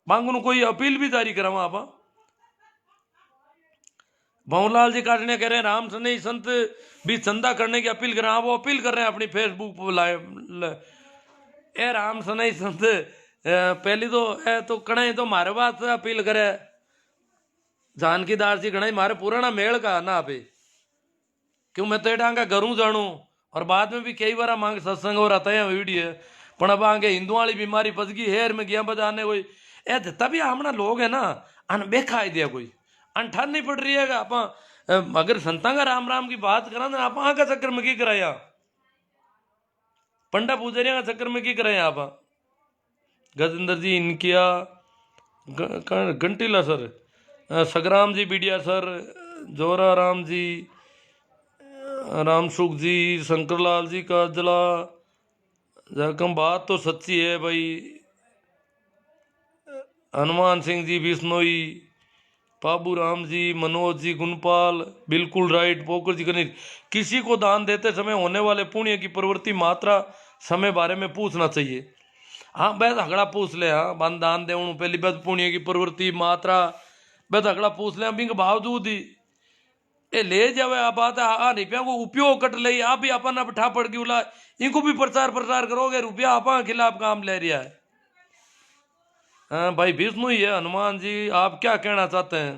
बांग कोई अपील भी जारी करा आप। भंवरलाल जी काटने कह रहे हैं राम सने संत भी चंदा करने की अपील कर रहे हैं। वो अपील कर रहे हैं अपनी फेसबुक पर लाइव ए राम सने संत पहली तो ए तो कणाई तो मारे बात अपील करे जानकीदास जी कणाई मारे पुराना मेल का ना पे क्यों मैं तो एडांगा घरों जानू और बाद में भी कई बार मांग सत्संग और आता है वीडियो पण अब आगे हिंदू वाली बीमारी पच गई हेर में गया बजाने कोई ए जितना भी हमना लोग है ना अन बेखा दिया कोई अनठान नहीं पड़ रही है आप अगर संता का राम राम की बात करा ना आप का चक्कर में की कराया पंडा पुजारिया का चक्कर में की कराया आप। गजेंद्र जी इनकिया घंटीला सर, सगराम जी बीडिया सर, जोरा राम जी, रामसुख जी, शंकरलाल जी का जला जखम बात तो सच्ची है भाई। हनुमान सिंह जी बिश्नोई, बाबू राम जी, मनोज जी, गुणपाल बिल्कुल राइट, पोकर जी गणेश किसी को दान देते समय होने वाले पुण्य की प्रवृत्ति मात्रा समय बारे में पूछना चाहिए। हाँ बस हगड़ा पूछ ले, हाँ बन दान दे पहली बस पुण्य की प्रवृत्ति मात्रा बस हगड़ा पूछ ले बिंग बावजूद ही ए ले जावे आ बात आ रुपया को उपयोग कट ले आप भी अपन अब ठा पड़ गई उला इनको भी प्रचार प्रसार करोगे रुपया आप खिलाफ काम ले रहा है। हाँ भाई विष्णु ही है हनुमान जी आप क्या कहना चाहते हैं।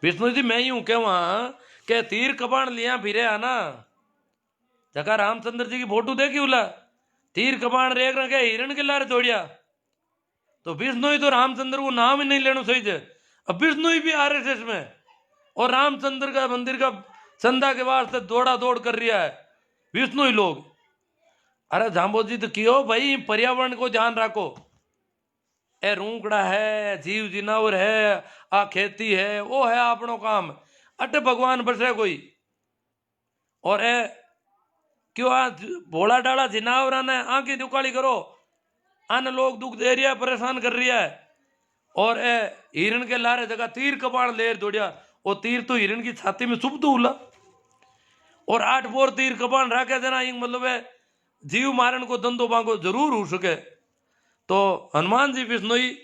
विष्णु जी मैं यूं कहवा के तीर कबाण लिया फिरे है ना जगह रामचंद्र जी की फोटो देखी उला तीर कबाण रेख रखे हिरण के लारे तोड़िया तो विष्णु ही तो रामचंद्र को नाम ही नहीं लेना सही है। अब विष्णु ही भी आरएसएस में और रामचंद्र का मंदिर का चंदा के वास्ते दौड़ा दौड़ कर रहा है विष्णु ही लोग। अरे जाम्बो जी तो क्यों भाई पर्यावरण को ध्यान रखो ए रूंकड़ा है जीव जिनावर है आ खेती है वो है अपनो काम अटे भगवान बसे कोई और ए क्यों आ भोला डाला जिनावर ने आंखें दुकाली करो अन लोग दुख दे रहा है परेशान कर रहा है और ए हिरण के लारे जगह तीर कबाड़ ले दौड़िया वो तीर तो हिरण की छाती में चुप तो उला और 8 बोर तीर कबाड़ रखे देना मतलब है जीव मारण को धंधो बांगो जरूर हो सके। तो हनुमान जी विष्णुई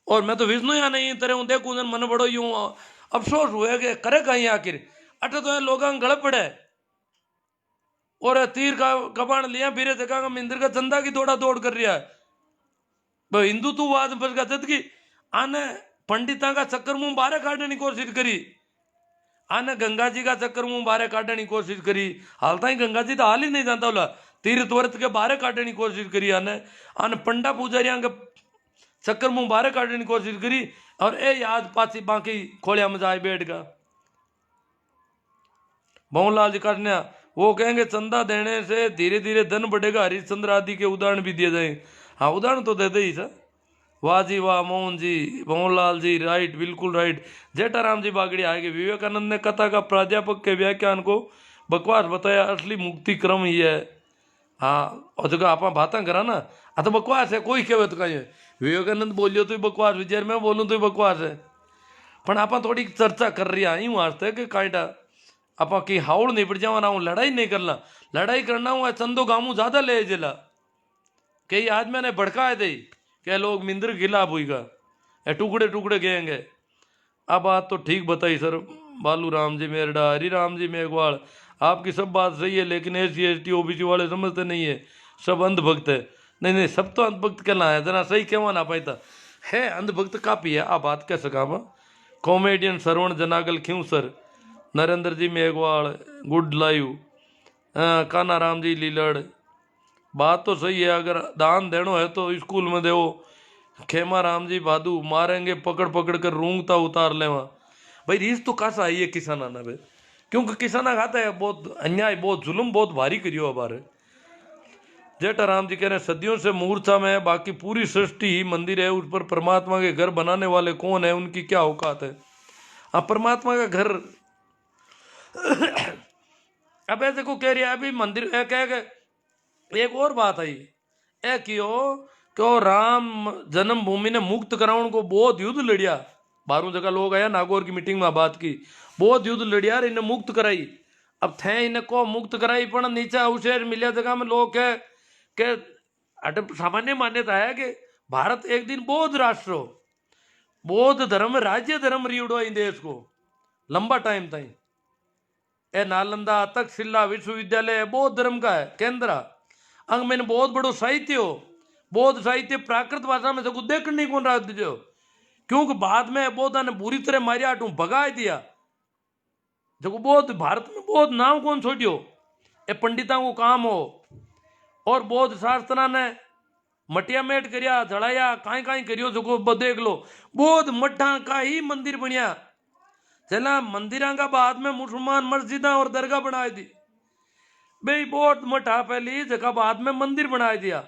और मैं तो विष्णु या नहीं तरह देखू मन बड़ो यूं अफसोस हुए कि करे कहीं आखिर अटे तो लोग गड़ पड़े और तीर का कबाड़ लिया फिर जगह मंदिर का चंदा की दौड़ा दौड़ कर रहा है हिंदुत्ववाद बस का जदगी आने पंडिता का चक्कर मुंह बाहर काटने की कोशिश करी आने गंगा जी का चक्कर मुंह बाहर काटने की कोशिश करी हालता ही गंगा जी तो हाल ही नहीं जानता बोला तीर्थ व्रत के बाहर काटने की कोशिश करी आने पंडा पुजारिया के चक्कर मुंह बाहर काटने की कोशिश करी और ए याद पाची बाकी खोलिया में जाए बैठ का भंवरलाल जी काटने वो कहेंगे चंदा देने से धीरे धीरे धन बढ़ेगा हरिश्चंद्र आदि के उदाहरण भी दिए जाए। हाँ उदाहरण तो दे दे ही सर वाह जी वाह मोहन जी भंवरलाल जी राइट बिल्कुल राइट। जेठाराम जी बागड़ी आएगी विवेकानंद ने कथा का प्राध्यापक के व्याख्यान को बकवास बताया असली मुक्ति क्रम ही है। हाँ और जगह आप बातें करा ना आ तो बकवास है कोई कहे तो कहीं विवेकानंद बोलियो तो बकवास विचार में बोलूँ तो बकवास है पर आप थोड़ी चर्चा कर रही यूँ वास्ते कि काइटा आपा की हावड़ निपट जावा ना, लड़ाई नहीं करना, लड़ाई करना हुआ चंदो गामू ज्यादा ले जिला कई आदमी ने भड़काए दे क्या लोग मिंद्र खिलाफ हुईगा टुकड़े टुकड़े गएंगे। अब बात तो ठीक बताई सर बालू राम जी मेरडा, हरी राम जी मेघवाल, आपकी सब बात सही है, लेकिन SC ST OBC वाले समझते नहीं है, सब अंधभक्त है। नहीं नहीं, सब तो अंधभक्त कहना है, जना सही कहवा ना पाता है, अंधभक्त काफी है। आप बात कह सका कॉमेडियन श्रवण जनागल क्यों सर, नरेंद्र जी मेघवाल, गुड लाइव, काना राम जी लीलड़, बात तो सही है। अगर दान देनो है तो स्कूल में दो, खेमा राम जी भादू मारेंगे पकड़ पकड़ कर रूंगता उतार लेवा। भाई रीस तो कासा आई है किसाना ना भाई, क्योंकि किसाना खाता है बहुत अन्याय, बहुत जुल्म, बहुत भारी करियो हमारे। जेठा राम जी कह रहे हैं सदियों से मूर्छा में है, बाकी पूरी सृष्टि ही मंदिर है, उस पर परमात्मा के घर बनाने वाले कौन है, उनकी क्या औकात है। अब परमात्मा का घर अब ऐसे को कह रही है अभी मंदिर एक और बात आई ए क्यों राम जन्मभूमि ने मुक्त कराउन को बहुत युद्ध लड़िया, 12 जगह लोग आया नागौर की मीटिंग में बात की, बहुत युद्ध लड़िया इन्हें मुक्त कराई। अब थे इन्हें को मुक्त कराई पर नीचे अवशेष मिलिया जगह में लोग कह के सामान्य मान्यता है कि भारत एक दिन बौद्ध राष्ट्र हो, बौद्ध धर्म राज्य धर्म रीड़ो इन देश को लंबा टाइम तक। ए नालंदा तक्षशिला विश्वविद्यालय बौद्ध धर्म का है केंद्र, अंग में बहुत बड़ो साहित्य हो, बौद्ध साहित्य प्राकृत भाषा में से देख नहीं कौन रहा दीजिए, क्योंकि बाद में बौद्धा ने बुरी तरह मारिया टू भगा दिया। जो बौद्ध भारत में बौद्ध नाम कौन छोड़ियो, ए पंडितों को काम हो, और बौद्ध शास्त्रा ने मटिया मेट करिया जड़ाया काई काई करियो, जो देख लो बौद्ध मठा का ही मंदिर बनिया। चला मंदिर का बाद में मुसलमान मस्जिदा और दरगाह बनाई दी, भाई बौद्ध मठा पहली जगह बाद में मंदिर बना दिया,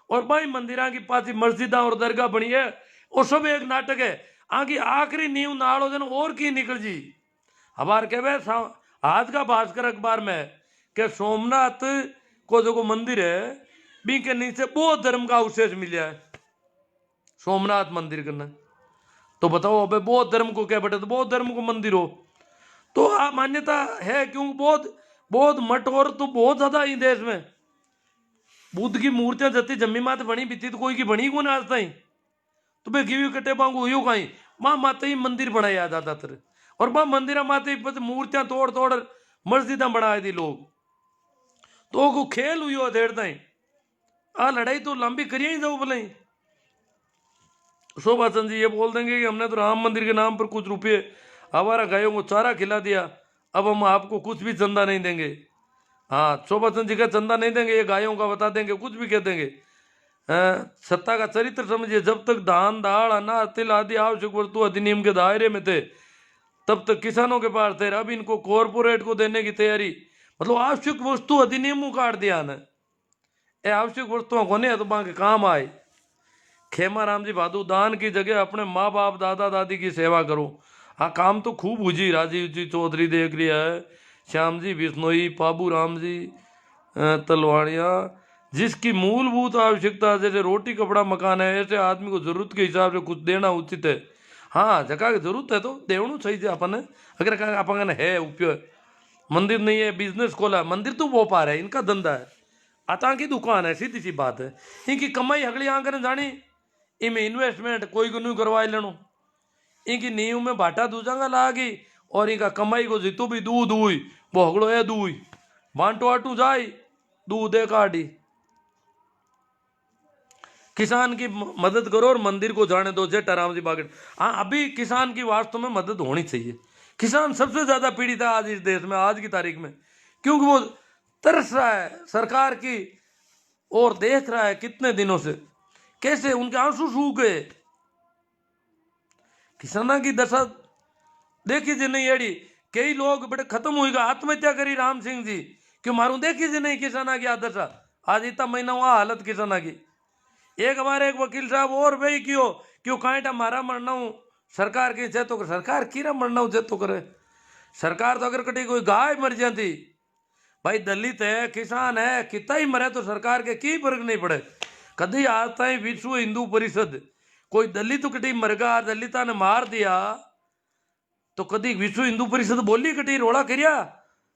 और भाई मंदिर की पासी मस्जिदा और दरगाह बनी है, और सब एक नाटक है। आगे आखिरी नींव नाड़ो दिन और की निकल जी। हमारे कहे आज का भास्कर अखबार में के सोमनाथ को जो मंदिर है बी के नीचे बौद्ध धर्म का अवशेष मिला है, सोमनाथ मंदिर करना। तो बताओ अबे बौद्ध धर्म को क्या बेटा, तो बौद्ध धर्म को मंदिर हो तो मान्यता है, क्यों बौद्ध मठ और तो बहुत ज्यादा ही देश में बुद्ध की मूर्तियां जती जम्मी मात बनी बीती तो कोई की बनी को आज ताई, तो भाई गिवी कटे बांगू यू कहीं माँ माता ही मंदिर बनाया ज्यादातर, और वह मंदिर माते मूर्तियां तोड़ तोड़ मस्जिदा बनाए दी लोग, तो को खेल हुई देड़ता ही आ लड़ाई तो लंबी करिए ही जाओ भले। शोभा चंद जी ये बोल देंगे कि हमने तो राम मंदिर के नाम पर कुछ रुपये हमारा गायों को चारा खिला दिया, अब हम आपको कुछ भी चंदा नहीं देंगे। हाँ शोभा चंद जी का चंदा नहीं देंगे, ये गायों का बता देंगे, कुछ भी कह देंगे। सत्ता का चरित्र समझिए, जब तक धान दाल अनाज तिल आदि आवश्यक वस्तु अधिनियम के दायरे में थे तब तक किसानों के पास थे, अब इनको कॉरपोरेट को देने की तैयारी, मतलब आवश्यक वस्तु अधिनियम काट दिया ना, ये आवश्यक वस्तुओं को नहीं तो वहां के काम आए। खेमा राम जी भादू दान की जगह अपने माँ बाप दादा दादी की सेवा करो। हाँ काम तो खूब हुई, राजीव जी चौधरी देख लिया है, श्याम जी बिश्नोई, पाबू राम जी तलवाड़िया, जिसकी मूलभूत आवश्यकता जैसे रोटी कपड़ा मकान है, ऐसे आदमी को जरूरत के हिसाब से कुछ देना उचित है। हाँ जगह की जरूरत है तो देवणु चाहिए अपन, अगर अपन है उपयोग, मंदिर नहीं है बिजनेस खोला, मंदिर तो व्यापार है, इनका धंधा है, अता की दुकान है, सीधी सी बात है, इनकी कमाई अगली आंकर जानी, इनमें इन्वेस्टमेंट कोई को नहीं करवाए लेनो, इनकी नींव में भाटा दूजांगा लागी, और इनका कमाई को जितू भी दूध हुई वो हगड़ो है दूई बांटो आटू जाए दूध है काटी। किसान की मदद करो और मंदिर को जाने दो, जेठा राम जी बागड़। हाँ अभी किसान की वास्तव में मदद होनी चाहिए, किसान सबसे ज्यादा पीड़ित है आज इस देश में, आज की तारीख में, क्योंकि वो तरस रहा है सरकार की और देख रहा है कितने दिनों से कैसे उनके आंसू सूख गए। किसाना की दशा देखी जी नहीं एड़ी, कई लोग बड़े खत्म हुई आत्महत्या करी राम सिंह जी, क्यों मारू देखी जी नहीं किसाना की दशा, आज इतना महीना हुआ हालत किसाना की। एक हमारे एक वकील साहब और वही क्यों कांटा मारा मरना हूं सरकार की जय तो कर, सरकार कीरा मरना हूं जय तो करे, सरकार तो अगर कटी कोई गाय मर जाती, भाई दलित है किसान है कितना ही मरे तो सरकार के की फर्क नहीं पड़े। कभी आज तक विश्व हिंदू परिषद कोई दलित कटी मरगा दलिता ने मार दिया तो कभी विश्व हिंदू परिषद बोली कटी रोड़ा करिया,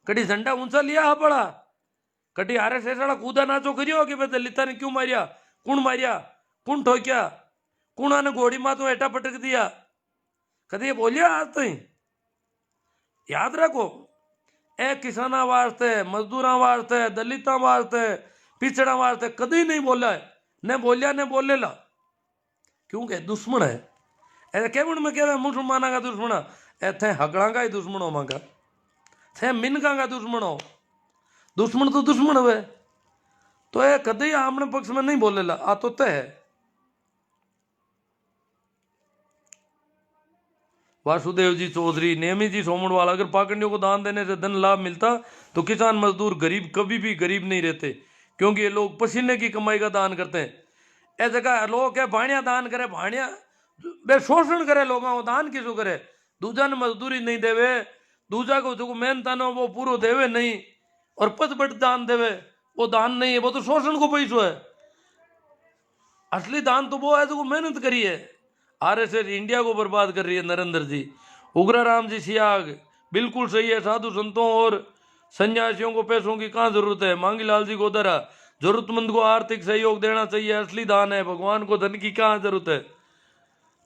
कड़ी झंडा ऊंचा लिया हा पड़ा, कड़ी आरएसएस वाला कूदा नाचो करियो कि भाई दलिता ने क्यों मारिया, कौन ठोक्या, कुणा ने घोड़ी मातो हेठा पटक दिया, कभी ये बोलिया आज तो याद रखो। ए किसाना वास्ते, मजदूरा वास्ते, दलिता वास्ते, पिछड़ा वास्ते कभी नहीं बोला है, ने बोलिया ने बोलेला, क्योंकि दुश्मन है। ऐसे केवल में कहवे मुसलमाना का दुश्मन, थे हगड़ा का ही दुश्मन हो, मांगा थे मिनका का दुश्मन हो, दुश्मन तो दुश्मन हुए, तो ये कभी आमने पक्ष में नहीं बोलेला, आ तो तय है। वासुदेव जी चौधरी, नेमी जी सोमड़वाल, अगर पाखंडियों को दान देने से धन लाभ मिलता तो किसान मजदूर गरीब कभी भी गरीब नहीं रहते, क्योंकि ये लोग पसीने की कमाई का दान करते हैं। ऐ जगह लोग क्या भाणिया दान करे, भाणिया बे शोषण करे लोगों को, दान किसो करे, दूजा ने मजदूरी नहीं देवे, दूजा को जो मेहनत न वो पूरो देवे नहीं, और पद बट दान देवे, वो दान नहीं है, वो तो शोषण को पैसो है। असली दान तो वो है जो मेहनत करी है। आरएसएस इंडिया को बर्बाद कर रही है नरेंद्र जी। उग्राराम जी सियाग बिल्कुल सही है, साधु संतों और सन्यासियों को पैसों की कहाँ जरूरत है। मांगीलाल जी गोदरा, जरूरतमंद को आर्थिक सहयोग देना चाहिए, असली दान है, भगवान को धन की कहाँ जरूरत है।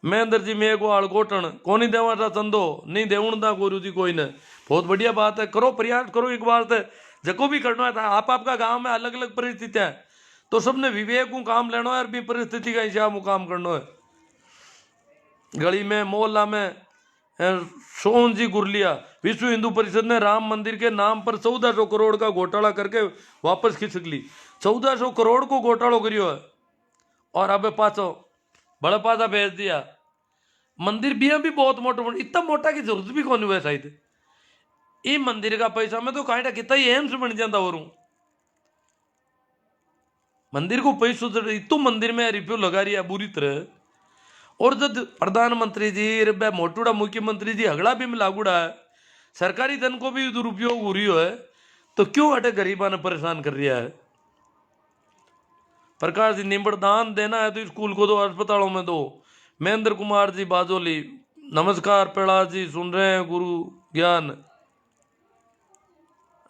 महेंद्र जी मेघवाल गोटन, कोनी देवा था चंदो, नहीं देवणदा गुरु जी कोई ने, बहुत बढ़िया बात है, करो प्रयास करो, एक बात है जको भी करना है। आपका गांव में अलग अलग परिस्थितियां है, तो सबने विवेक को काम लेना है और भी परिस्थिति का हिसाब काम करना है। गली में मोहल्ला में सोहन जी गुरलिया, विश्व हिंदू परिषद ने राम मंदिर के नाम पर 1400 करोड़ का घोटाला करके वापस खिसक ली। 1400 करोड़ को घोटाला करियो है, और अब पाचो बड़ा पाचा भेज दिया। मंदिर भी बहुत मोटा, इतना मोटा की जरूरत भी कौन हुआ शायद। ये मंदिर का पैसा में तो कांटा कितना ही एम्स बन जाता और मंदिर को पैसों तो मंदिर में रिव्यू लगा रही है बुरी तरह। और जब प्रधानमंत्री जी मोटूड़ा मुख्यमंत्री जी हगड़ा भी में लागूड़ा है, सरकारी धन को भी दुरुपयोग हो रही है, तो क्यों अटे गरीबा ने परेशान कर रहा है। प्रकाश जी निम्बड़ दान देना है तो स्कूल को दो, अस्पतालों में दो। महेंद्र कुमार जी बाजोली, नमस्कार। प्रहलाद जी सुन रहे हैं, गुरु ज्ञान।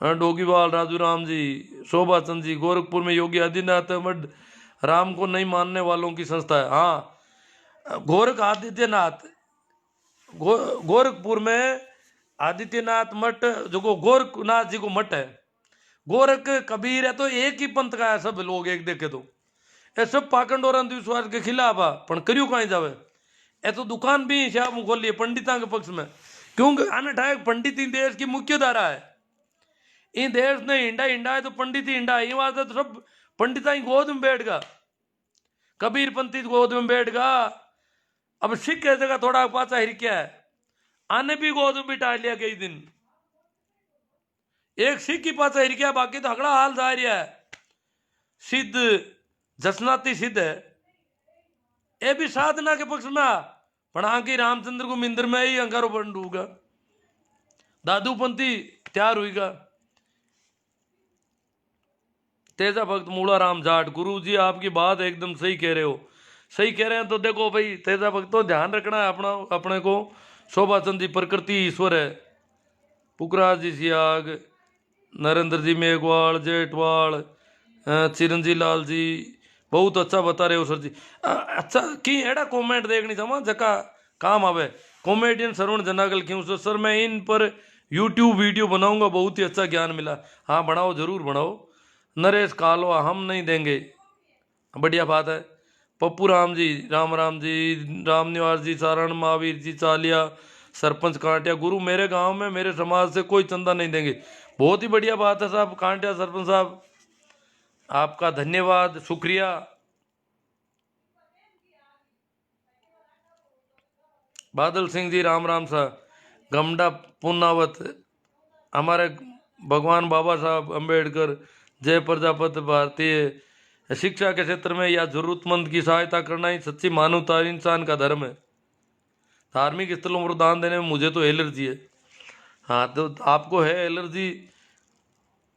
डोगीवाल राजू राम जी, शोभा चंद जी, गोरखपुर में योगी आदित्यनाथ मठ राम को नहीं मानने वालों की संस्था है। हाँ, गोरख आदित्यनाथ गोरखपुर में आदित्यनाथ मठ जो गोरखनाथ जी को मठ है, गोरख कबीर है, तो एक ही पंथ का है सब लोग एक देखे तो। ये सब पाखंड और अंधविश्वास के खिलाफ है, पर करियो कहीं जावे। ए तो दुकान भी हिसाब खोल लिए पंडिता के पक्ष में, क्योंकि अनठाए पंडित ही देश की मुख्य धारा है। इन देश ने हिंडा है तो पंडित ही हिंडा है, ये बात है तो सब पंडिता ही गोद में बैठ गा, कबीर पंथी गोद में बैठ गा। अब सिख की जगह थोड़ा पाचा हिरक्या है, आने भी गोद में बिठा लिया कई दिन, एक सिख की पाचा हिरक्या, बाकी तो अगला हाल जा रहा है। सिद्ध जसनाती सिद्ध है, ये भी साधना के पक्ष में, पर आगे रामचंद्र को मिंदर में ही अंगारो बंद होगा, दादू पंथी तैयार हुईगा। तेजा भक्त मूला राम जाट, गुरु जी आपकी बात एकदम सही कह रहे हो, सही कह रहे हैं। तो देखो भाई तेजा भक्त तो ध्यान रखना है अपने को। शोभा चंद जी प्रकृति ईश्वर है। पुखराज जी सियाग, नरेंद्र जी मेघवाल, जेठवाल, चिरंजी लाल जी बहुत अच्छा बता रहे हो सर जी। अच्छा कि एड़ा कमेंट देखनी चाहवा जका काम आवे। कॉमेडियन श्रवण जनागल क्यों सर मैं इन पर यूट्यूब वीडियो बनाऊंगा, बहुत ही अच्छा ज्ञान मिला। हाँ बनाओ, जरूर बनाओ। नरेश कालवा, हम नहीं देंगे, बढ़िया बात है। पप्पू राम जी, राम जी, राम निवास जी, सारण महावीर जी चालिया, सरपंच कांटिया, गुरु मेरे गांव में मेरे समाज से कोई चंदा नहीं देंगे। बहुत ही बढ़िया बात है साहब कांटिया सरपंच साहब, आपका धन्यवाद, शुक्रिया। बादल सिंह जी राम सा, गमडा पुनावत, हमारे भगवान बाबा साहब अम्बेडकर, जय प्रजापति। भारतीय शिक्षा के क्षेत्र में या जरूरतमंद की सहायता करना ही सच्ची मानवता इंसान का धर्म है। धार्मिक स्थलों पर दान देने में मुझे तो एलर्जी है। हाँ तो आपको है एलर्जी,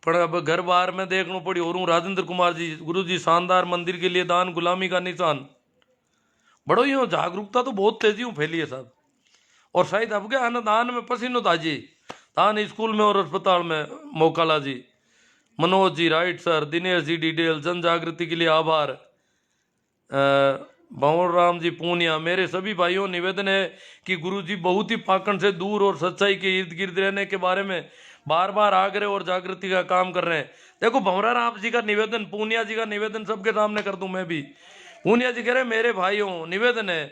पर अब घर बार में देखना पड़ी। और हूँ राजेंद्र कुमार जी, गुरु जी शानदार मंदिर के लिए दान गुलामी का निशान। बड़ो ही जागरूकता तो बहुत तेजी में फैली है साहब, और शायद अब क्या दान में पसीनो ताजी तान स्कूल में और अस्पताल में मोकाला जी, Manoj ji right sir, Dinesh ji detail, जन जागृति के लिए आभार। भंवर राम जी पूनिया, मेरे सभी भाइयों निवेदन है कि गुरु जी बहुत ही पाखंड से दूर और सच्चाई के इर्द गिर्द रहने के बारे में बार बार आग्रह और जागृति का काम कर रहे हैं। देखो भंवरा राम जी का निवेदन, पूनिया जी का निवेदन सबके सामने कर दूं मैं भी। पूनिया जी कह रहे मेरे भाइयों निवेदन है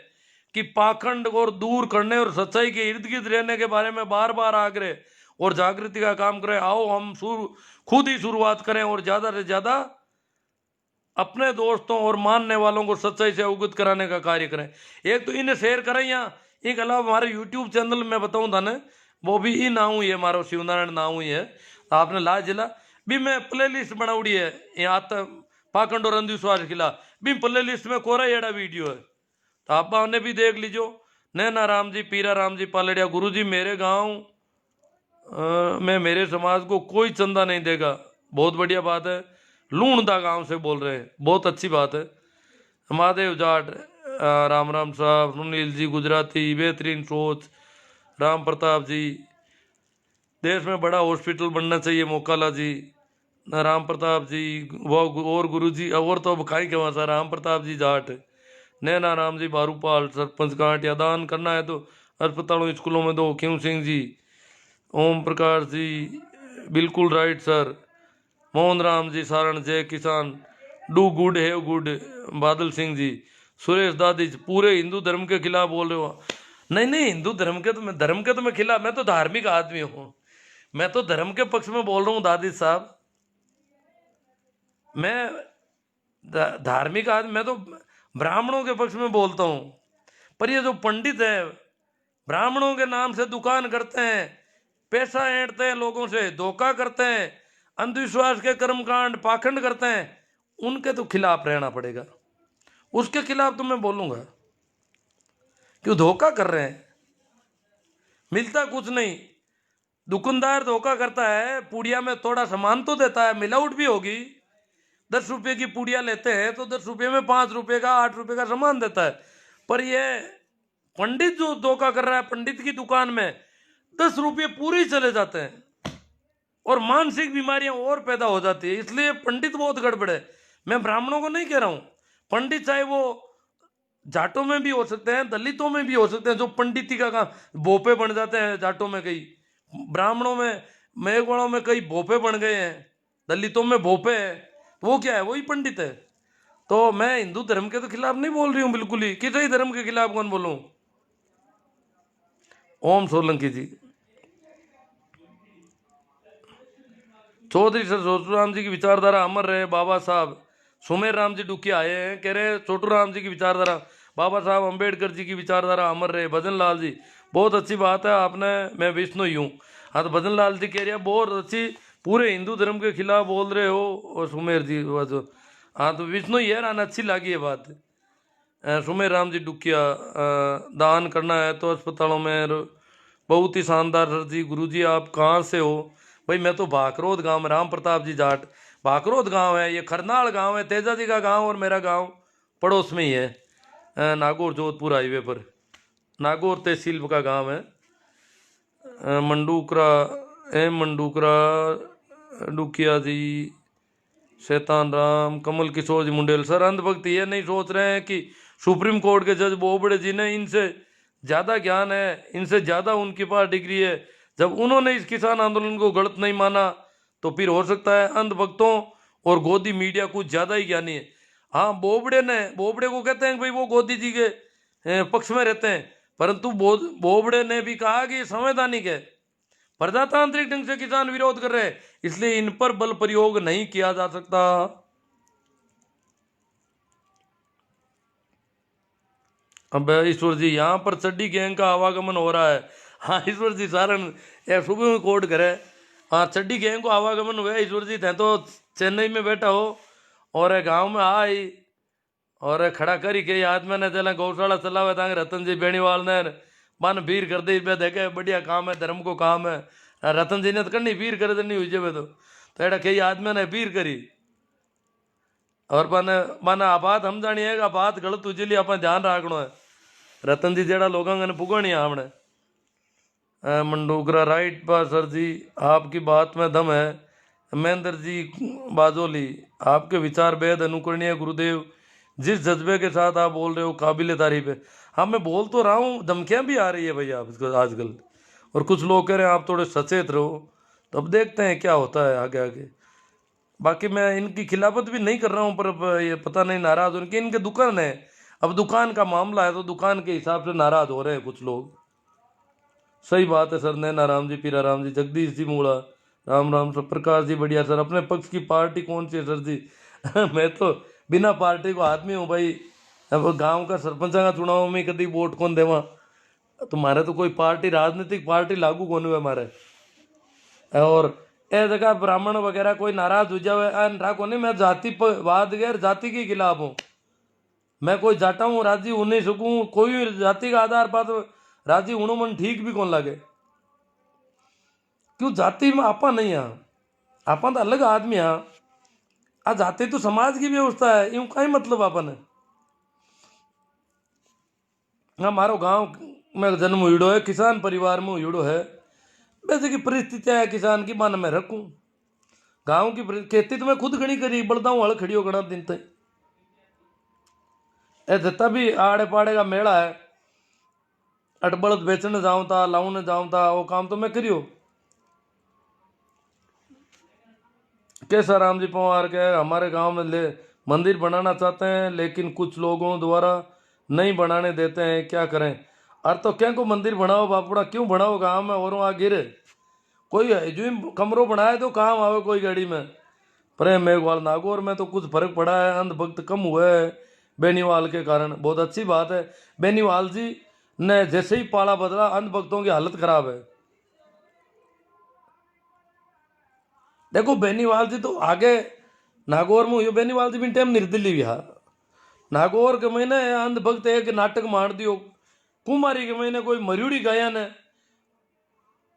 कि पाखंड और दूर करने और सच्चाई के इर्द गिर्द रहने के बारे में बार बार आग्रह और जागृति का काम करें। आओ हम खुद ही शुरुआत करें और ज्यादा से ज्यादा अपने दोस्तों और मानने वालों को सच्चाई से अवगत कराने का कार्य करें। एक तो इन्हें शेयर करें, यहाँ एक अलावा हमारे यूट्यूब चैनल में बताऊं था ना, वो भी ई नाऊ ही है, हमारा शिवनारायण नाऊ ही है। आपने लाज जिला भी मैं प्ले लिस्ट बनाउड़ी है, यहाँ पाखंड और अंधविश्वास के खिलाफ भी प्ले लिस्ट में कोरा एड़ा वीडियो है, तो आप ने भी देख लीजो। नैना राम जी, पीरा राम जी पालड़िया, गुरु जी मेरे गाँव में मेरे समाज को कोई चंदा नहीं देगा, बहुत बढ़िया बात है। लूणदा गांव से बोल रहे हैं, बहुत अच्छी बात है। महादेव जाट, राम राम साहब, सुनील जी गुजराती, बेहतरीन सोच, राम प्रताप जी, देश में बड़ा हॉस्पिटल बनना चाहिए मोकाला जी, राम प्रताप जी, वो और गुरु जी और तो अब खाई के सर, राम प्रताप जी जाट, नैना राम जी बारूपाल, सरपंच कांट, या दान करना है तो अस्पतालों स्कूलों में दो, क्यों सिंह जी, ओम प्रकाश जी बिल्कुल राइट सर, मोहन राम जी सारण, जय किसान, डू गुड हैव गुड, बादल सिंह जी, सुरेश दादी जी, पूरे हिंदू धर्म के खिलाफ बोल रहे हो। नहीं नहीं, हिंदू धर्म के तो मैं खिलाफ, मैं तो धार्मिक आदमी हूँ, मैं तो धर्म के पक्ष में बोल रहा हूँ दादी साहब। मैं धार्मिक आदमी, मैं तो ब्राह्मणों के पक्ष में बोलता हूँ। पर ये जो पंडित है ब्राह्मणों के नाम से दुकान करते हैं, पैसा ऐंठते हैं, लोगों से धोखा करते हैं, अंधविश्वास के कर्मकांड पाखंड करते हैं, उनके तो खिलाफ रहना पड़ेगा। उसके खिलाफ तो मैं बोलूंगा, क्यों धोखा कर रहे हैं, मिलता कुछ नहीं। दुकानदार धोखा करता है, पुड़िया में थोड़ा सामान तो देता है, मिलावट भी होगी। 10 रुपये की पुड़िया लेते हैं तो 10 रुपये में 5 रुपये का 8 रुपये का सामान देता है। पर ये पंडित जो धोखा कर रहा है, पंडित की दुकान में 10 रुपये पूरे ही चले जाते हैं और मानसिक बीमारियां और पैदा हो जाती है। इसलिए पंडित बहुत गड़बड़ है। मैं ब्राह्मणों को नहीं कह रहा हूं, पंडित चाहे वो जाटों में भी हो सकते हैं, दलितों में भी हो सकते हैं, जो पंडिती का काम भोपे बन जाते हैं जाटों में, कई ब्राह्मणों में मेघवाड़ों में कई भोपे बन गए हैं, दलितों में भोपे है, तो वो क्या है, वही पंडित है। तो मैं हिंदू धर्म के तो खिलाफ नहीं बोल रही हूँ बिल्कुल ही, किसी धर्म के खिलाफ कौन बोलूं। ओम सोलंकी जी, चौधरी सर छोटू राम जी की विचारधारा अमर रहे। बाबा साहब सुमेर राम जी डुकिया आए हैं, कह रहे छोटू राम जी की विचारधारा, बाबा साहब अंबेडकर जी की विचारधारा अमर रहे। भजन लाल जी बहुत अच्छी बात है आपने, मैं विष्णु ही हूँ। हाँ तो भजन लाल जी कह रहे हैं बहुत अच्छी, पूरे हिंदू धर्म के खिलाफ बोल रहे हो। और सुमेर जी हाँ तो विष्णु ही है ना, अच्छी लगी है बात। सुमेर राम जी डुकिया, दान करना है तो अस्पतालों में, बहुत ही शानदार सर जी। गुरु जी आप कहाँ से हो? भाई मैं तो भाकरोद गांव में, राम प्रताप जी जाट, भाकरोद गांव है, ये खरनाल गांव है, तेजा जी का गांव और मेरा गांव पड़ोस में ही है, नागौर जोधपुर हाईवे पर, नागौर तहसील का गांव है। मंडूकरा मंडूकरा डुकिया जी, शैतान राम, कमल किशोर जी मुंडेल। सर अंधभक्त ये नहीं सोच रहे हैं कि सुप्रीम कोर्ट के जज बोबड़े जी ने इनसे ज़्यादा ज्ञान है, इनसे ज़्यादा उनके पास डिग्री है, जब उन्होंने इस किसान आंदोलन को गलत नहीं माना तो फिर हो सकता है अंधभक्तों और गोदी मीडिया कुछ ज़्यादा ही ज्ञानी है। हाँ बोबड़े को कहते हैं भाई वो गोदी जी के पक्ष में रहते हैं, परंतु बोबड़े ने भी कहा कि संवैधानिक है, प्रजातांत्रिक ढंग से किसान विरोध कर रहे हैं, इसलिए इन पर बल प्रयोग नहीं किया जा सकता। अब ईश्वर जी यहाँ पर चड्डी गैंग का आवागमन हो रहा है। हाँ ईश्वर जी सारण सुबह में कोर्ट करे, हाँ चड्डी गैंग को आवागमन हुआ। ईश्वर जी थे तो चेन्नई में बैठा हो और गांव में आई और खड़ा करी के आदमी ने चला गौशाला चलावे तांगे रतन जी बेणीवाल ने बन भीड़ कर दी, देखे बढ़िया काम है, धर्म को काम है। रतन जी ने तो करनी भीड़ करे तो नहीं हुई जब तो एड़ा कई आदमी ने भीड़ करी और माने आ बात हम जानिए बात गलत हुई, लिए अपन ध्यान रखना है। रतन जी जेड़ा लोगों ने पुगनी हमने मंडोगरा राइट पा सर जी, आपकी बात में दम है। महेंद्र जी बाजोली, आपके विचार बेहद अनुकरणीय गुरुदेव, जिस जज्बे के साथ आप बोल रहे हो काबिल तारीफ है। हाँ मैं बोल तो रहा हूँ, धमकियाँ भी आ रही है भैया आपको आजकल, और कुछ लोग कह रहे हैं आप थोड़े सचेत रहो, तो अब देखते हैं क्या होता है आगे आगे। बाकी मैं इनकी खिलाफत भी नहीं कर रहा हूँ, पर अब ये पता नहीं नाराज हो कि इनके दुकान है, अब दुकान का मामला है तो दुकान के हिसाब से नाराज हो रहे हैं कुछ लोग। सही बात है सर। नैना राम जी, पीरा राम जी, जगदीश जी मूड़ा, राम राम सर, प्रकाश जी बढ़िया सर। अपने पक्ष की पार्टी कौन सी है सर जी? मैं तो बिना पार्टी को आदमी हूँ भाई। अब गांव का सरपंच का चुनाव में कभी वोट कौन देवा, तुम्हारे तो कोई पार्टी राजनीतिक पार्टी लागू कौन हुआ हमारे। और ए जगह ब्राह्मण वगैरह कोई नाराज हो जावे राखो नहीं, मैं जातिवाद गैर जाति के खिलाफ हूँ। मैं कोई जाटा हूँ राजी हो नहीं सकूँ, कोई भी जाति का आधार पर राजी होना मन ठीक भी कौन लगे। क्यों जाति में आपा नहीं आ, आपा तो अलग आदमी आ जाति तो समाज की व्यवस्था है, यूं कहीं मतलब आपन है। हमारो गांव में जन्म हुईड़ो है, किसान परिवार में हुईड़ो है, वैसे की परिस्थितियां है किसान की मन में रखूं। गांव की खेती तो मैं खुद घनी करी, बलदाऊ हल खड़ी हो घना दिन तक। जितना भी आड़े पाड़े का मेला है, अट बलद बेचने जाऊं था, लाऊने जाऊं था, वो काम तो मैं करियो। कैसा राम जी पवार के हमारे गांव में ले मंदिर बनाना चाहते हैं, लेकिन कुछ लोगों द्वारा नहीं बनाने देते हैं, क्या करें? अरे तो क्या को मंदिर बनाओ बापुड़ा, क्यों बनाओ गांव में और वहां गिरे कोई जो कमरों बनाए तो काम आवे कोई गाड़ी में। प्रेम मेघवाल नागौर में तो कुछ फर्क पड़ा है, अंधभक्त कम हुए है बेनीवाल के कारण। बहुत अच्छी बात है, बेनीवाल जी ने जैसे ही पाला बदला अंधभक्तों की हालत खराब है। देखो बेनीवाल जी तो आगे नागौर में हुई, बेनीवाल जी भी टाइम निर्दलीय विहा नागौर के महीने अंधभक्त एक नाटक मार दियो, कुमारी के महीने कोई मरियोड़ी गाया ने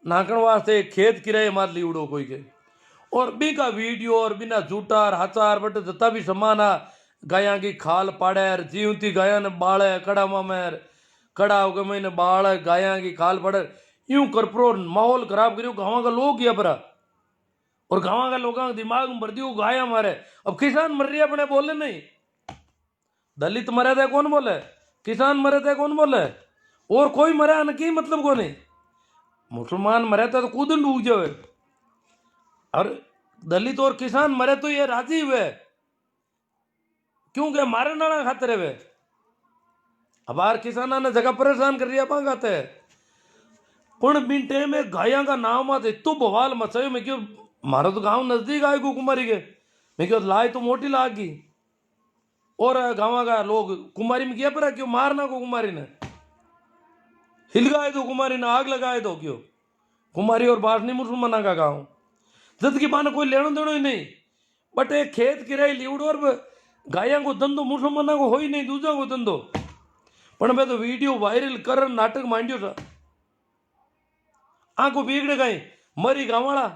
नाकण वास्ते खेत किराए मार ली उड़ो कोई के, और बी का वीडियो और बिना झूठार हाचार बट जता भी समान आ गाया की खाल पाड़े जीवती गाया ने बाड़े कड़ा मामेर कड़ा हो गए महीने बाड़ गाया की खाल पड़े, यूं करप्रो माहौल खराब करियो गाँव का लोग या बरा, और गाँव का लोगों के दिमाग में भर दियो गाया मारे। अब किसान मर रही है अपने बोले नहीं, दलित मरे थे कौन बोले, किसान मरे थे कौन बोले, और कोई मरे न की मतलब को नहीं। मुसलमान मरे थे तो कूदन डूब जावे, और दलित और किसान मरे तो ये राजी हुए, क्योंकि मारे ना खाते वे। अब आर किसाना ने जगह परेशान कर दिया पाते है, पण बिंटे में गाया का नाम आते तो बवाल मचायो। मैं क्यों मारो तो गांव नजदीक आए गो कुमारी के, मैं क्यों लाई तो मोटी लाग गई, और गाँव का लोग कुमारी में किया पर क्यों मारना को कुमारी ने हिलगाए दो, कुमारी ने आग लगाए दो, क्यों कुमारी और बासनी मुसलमाना का गाँव जद की बाने कोई लेनो देनो ही नहीं, बट एक खेत किराए लीवड़ो और गाया को धंधो मुसलमाना को हो ही नहीं, दूजा को धंधो। पण मैं तो वीडियो वायरल कर नाटक मांडियो था, आंखों बिगड़ गई मरी गाँव वाला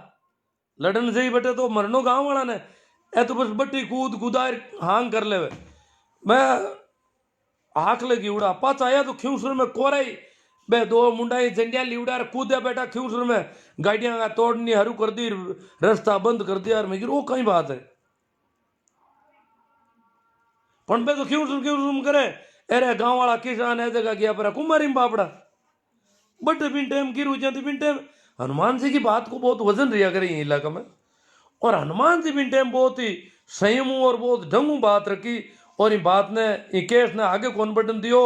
लड़न जई बटे तो मरनो गाँव वाला ने, ए तो बस बट्टी कूद कुदार हांग कर ले। मैं आंख लगी उड़ा पाच आया तो खियूसर में कोराई बे दो मुंडाई झंडिया लिवड़ा कूदे बेटा खियूसर में, गाड़ियां का तोड़नी हरू कर दी, रास्ता बंद कर दिया। मैं वो कहीं बात है, पण बे तो खियूसर करे अरे गांव वाला किसान है जगह गया पर कुमारी में बापड़ा बट बिन टाइम की रुझाती बिन टाइम हनुमान जी की बात को बहुत वजन रिया करे इलाका में, और हनुमान जी बिन टाइम बहुत ही संयम और बहुत ढंगू बात रखी, और इन बात ने इन केस ने आगे कौन बटन दियो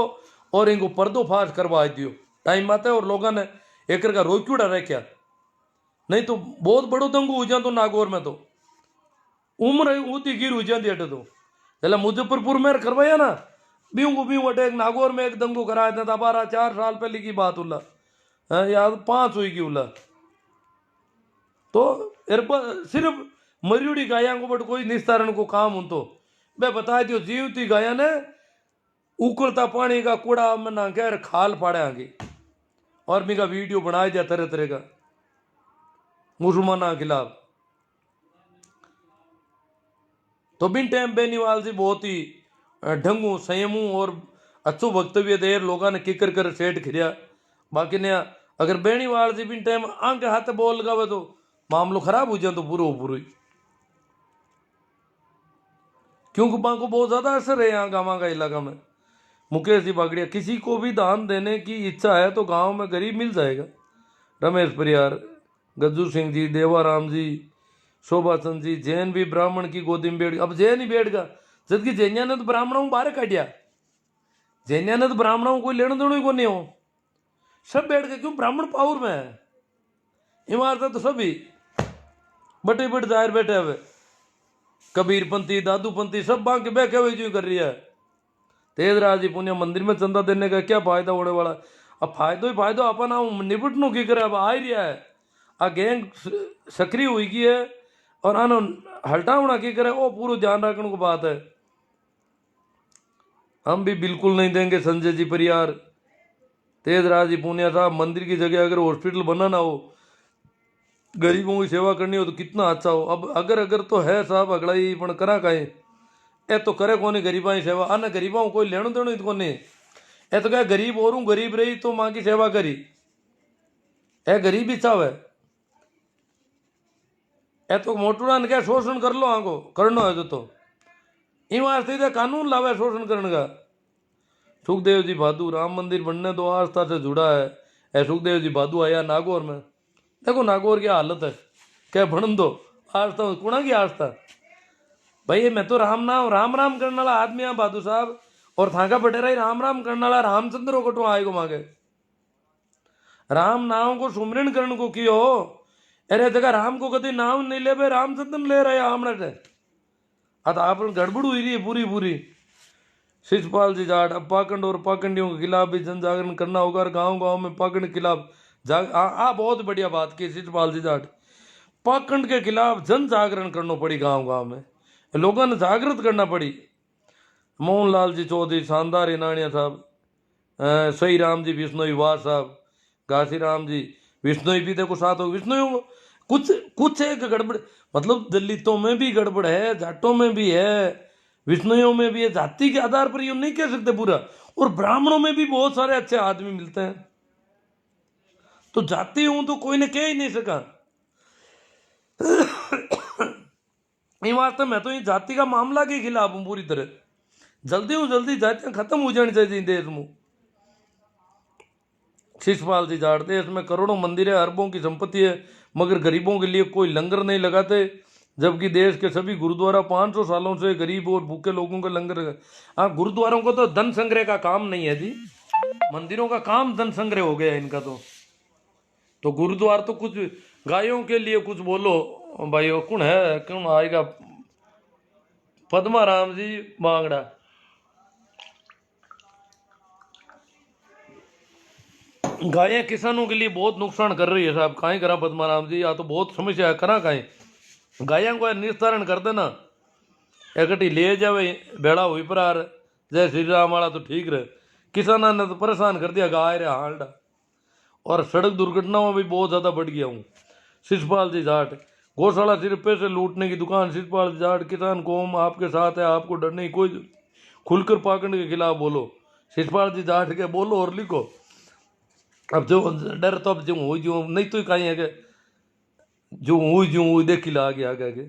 और इनको पर्दोफाश करवा दियो टाइम आते, और लोगों ने एक का रोक्यूड़ा रखा, नहीं तो बहुत बड़ो दंगू हो जातो नागौर में, तो उम्र ऊती गिर हो जाती अटे तो पहले मुजफ्फरपुर में करवाया ना बीऊ को बीऊ अटे नागौर में एक दंगू कराया था 12-4 साल पहले की बात उल्ला याद 5 हुई की उल्ला, तो सिर्फ मरियोड़ी गाया को बट कोई निस्तारण को काम हूं तो मैं बता दियो जीवती गाया ने उकलता पानी का कूड़ा मना कह खाल पाड़े आगे, और मेरा वीडियो बनाया दिया तरह तरह का मुसलमाना के खिलाफ। तो बिन टाइम बेनीवाल जी बहुत ही ढंगू संयमू और अच्छो वक्तव्य देर लोगों ने किकर कर सेठ खिरिया, बाकी ने अगर बेणीवाल जी भी टाइम आंके हाथ बोल लगावे तो मामलो खराब हो जाए तो पूरा पूरा ही, क्योंकि वहां को बहुत ज्यादा असर है यहाँ गाँव का इलाका में। मुकेश जी बागड़िया, किसी को भी दान देने की इच्छा है तो गांव में गरीब मिल जाएगा। रमेश परियार, गज्जू सिंह जी, देवाराम जी, शोभा चंद जी, जैन भी ब्राह्मण की गोदी में बैठ, अब जैन ही बैठ गया, जबकि जैनिया ने तो ब्राह्मणों को बाहर काटिया। जैनिया ने तो ब्राह्मणों को लेना देना ही को नहीं हो, सब बैठ गए, क्यों? ब्राह्मण पावर में है, इमारत तो सभी बटे बट जाहिर बैठे हुए, कबीरपंथी दादूपंथी सब बांध के बैठे हुए जो कर रही है। तेजराज जी पुण्य मंदिर में चंदा देने का क्या फायदा होने वाला? अब फायदो ही फायदो अपन निपटनो की करे, अब आ ही रहा है आ गैंग सक्रिय हुई की है और आनो हटावना की करे, वो पूरा ध्यान रखने को बात है। हम भी बिल्कुल नहीं देंगे संजय जी परियार। तेजराज जी पुनिया साहब, मंदिर की जगह अगर हॉस्पिटल बनाना हो, गरीबों की सेवा करनी हो तो कितना अच्छा हो। अब अगर अगर तो है साहब अगला ही पण करा काहे, ए तो करे कोनी गरीबा की सेवा, आने गरीबा कोई लेनो देनो ही कोनी। ए तो क्या गरीब और गरीब रही तो माँ की सेवा करी, ए गरीब ही चावे, ए तो मोटूड़ा ने क्या शोषण कर लो आगो करनो है तो इन वास्ते कानून लावे शोषण करने का। सुखदेव जी भादू, राम मंदिर बनने दो आस्था से जुड़ा है। ए सुखदेव जी भादू आया नागौर में, देखो नागौर की हालत है, क्या बनन दो आस्था, कुणा की आस्था भाई। मैं तो राम नाम राम राम करने वाला आदमी हाँ भादू साहब, और थाका बटेरा ही राम राम करने वाला रामचंद्र कटो आएगो मांगे, राम नाम को सुमरण करने को कियो। अरे जगह राम को कभी नाम नहीं ले भाई, रामचंद्र ले रहे हमने से अत आप गड़बड़ हुई रही है पूरी पूरी। शिषपाल जी जाट, अब पाखंड और पाखंडियों के खिलाफ भी जन जागरण करना होगा और गांव गांव में पाखंड के खिलाफ बहुत बढ़िया बात की शिषपाल जी जाट। पाखंड के खिलाफ जन जागरण करना पड़ी, गांव गांव में लोगों ने जागृत करना पड़ी। मोहनलाल जी चौधरी, शानदार इनानिया साहब, सही राम जी विष्णोई वाह साहब, घासी राम जी विष्णोई भी देखो साथ हो। विष्णोई कुछ कुछ एक गड़बड़, मतलब दलितों में भी गड़बड़ है, जाटों में भी है, विष्णुओं में भी है, जाति के आधार पर ये नहीं कह सकते पूरा। और ब्राह्मणों में भी बहुत सारे अच्छे आदमी मिलते हैं, तो जाति हूं तो कोई ने कह ही नहीं सका। वास्तव में तो ये जाति का मामला के खिलाफ हूं पूरी तरह, जल्दी हो जल्दी जातियां खत्म हो जानी चाहिए देश में। शिषपाल जी जाट, देश में करोड़ों मंदिर है, अरबों की संपत्ति है, मगर गरीबों के लिए कोई लंगर नहीं लगाते, जबकि देश के सभी गुरुद्वारा 500 सालों से गरीब और भूखे लोगों का लंगर। हाँ, गुरुद्वारों को तो धन संग्रह का काम नहीं है जी, मंदिरों का काम धन संग्रह हो गया इनका तो गुरुद्वार तो कुछ गायों के लिए कुछ बोलो भाई। कौन है, कौन आएगा? पद्मा राम जी बांगड़ा, गायें किसानों के लिए बहुत नुकसान कर रही है साहब, काहे करा पद्मा राम जी, या तो बहुत समस्या है, करा काहे गायों को निस्तारण कर देना, इकट्ठी ले जावे बेड़ा हुई पर जय श्री राम वाला तो ठीक रहे। किसाना ने तो परेशान कर दिया गाय रे हालडा, और सड़क दुर्घटनाओं में भी बहुत ज़्यादा बढ़ गया हूँ। शिषपाल जी जाट, गौशाला सिर्फ पैसे लूटने की दुकान। शिषपाल जी जाट, किसान कौम आपके साथ है, आपको डर नहीं कोई, खुलकर पाखंड के खिलाफ बोलो। शिषपाल जी जाट के बोलो और लिखो। अब जो डर तो अब जो नहीं तो कहीं है कि जो देखी ला आगे आगे।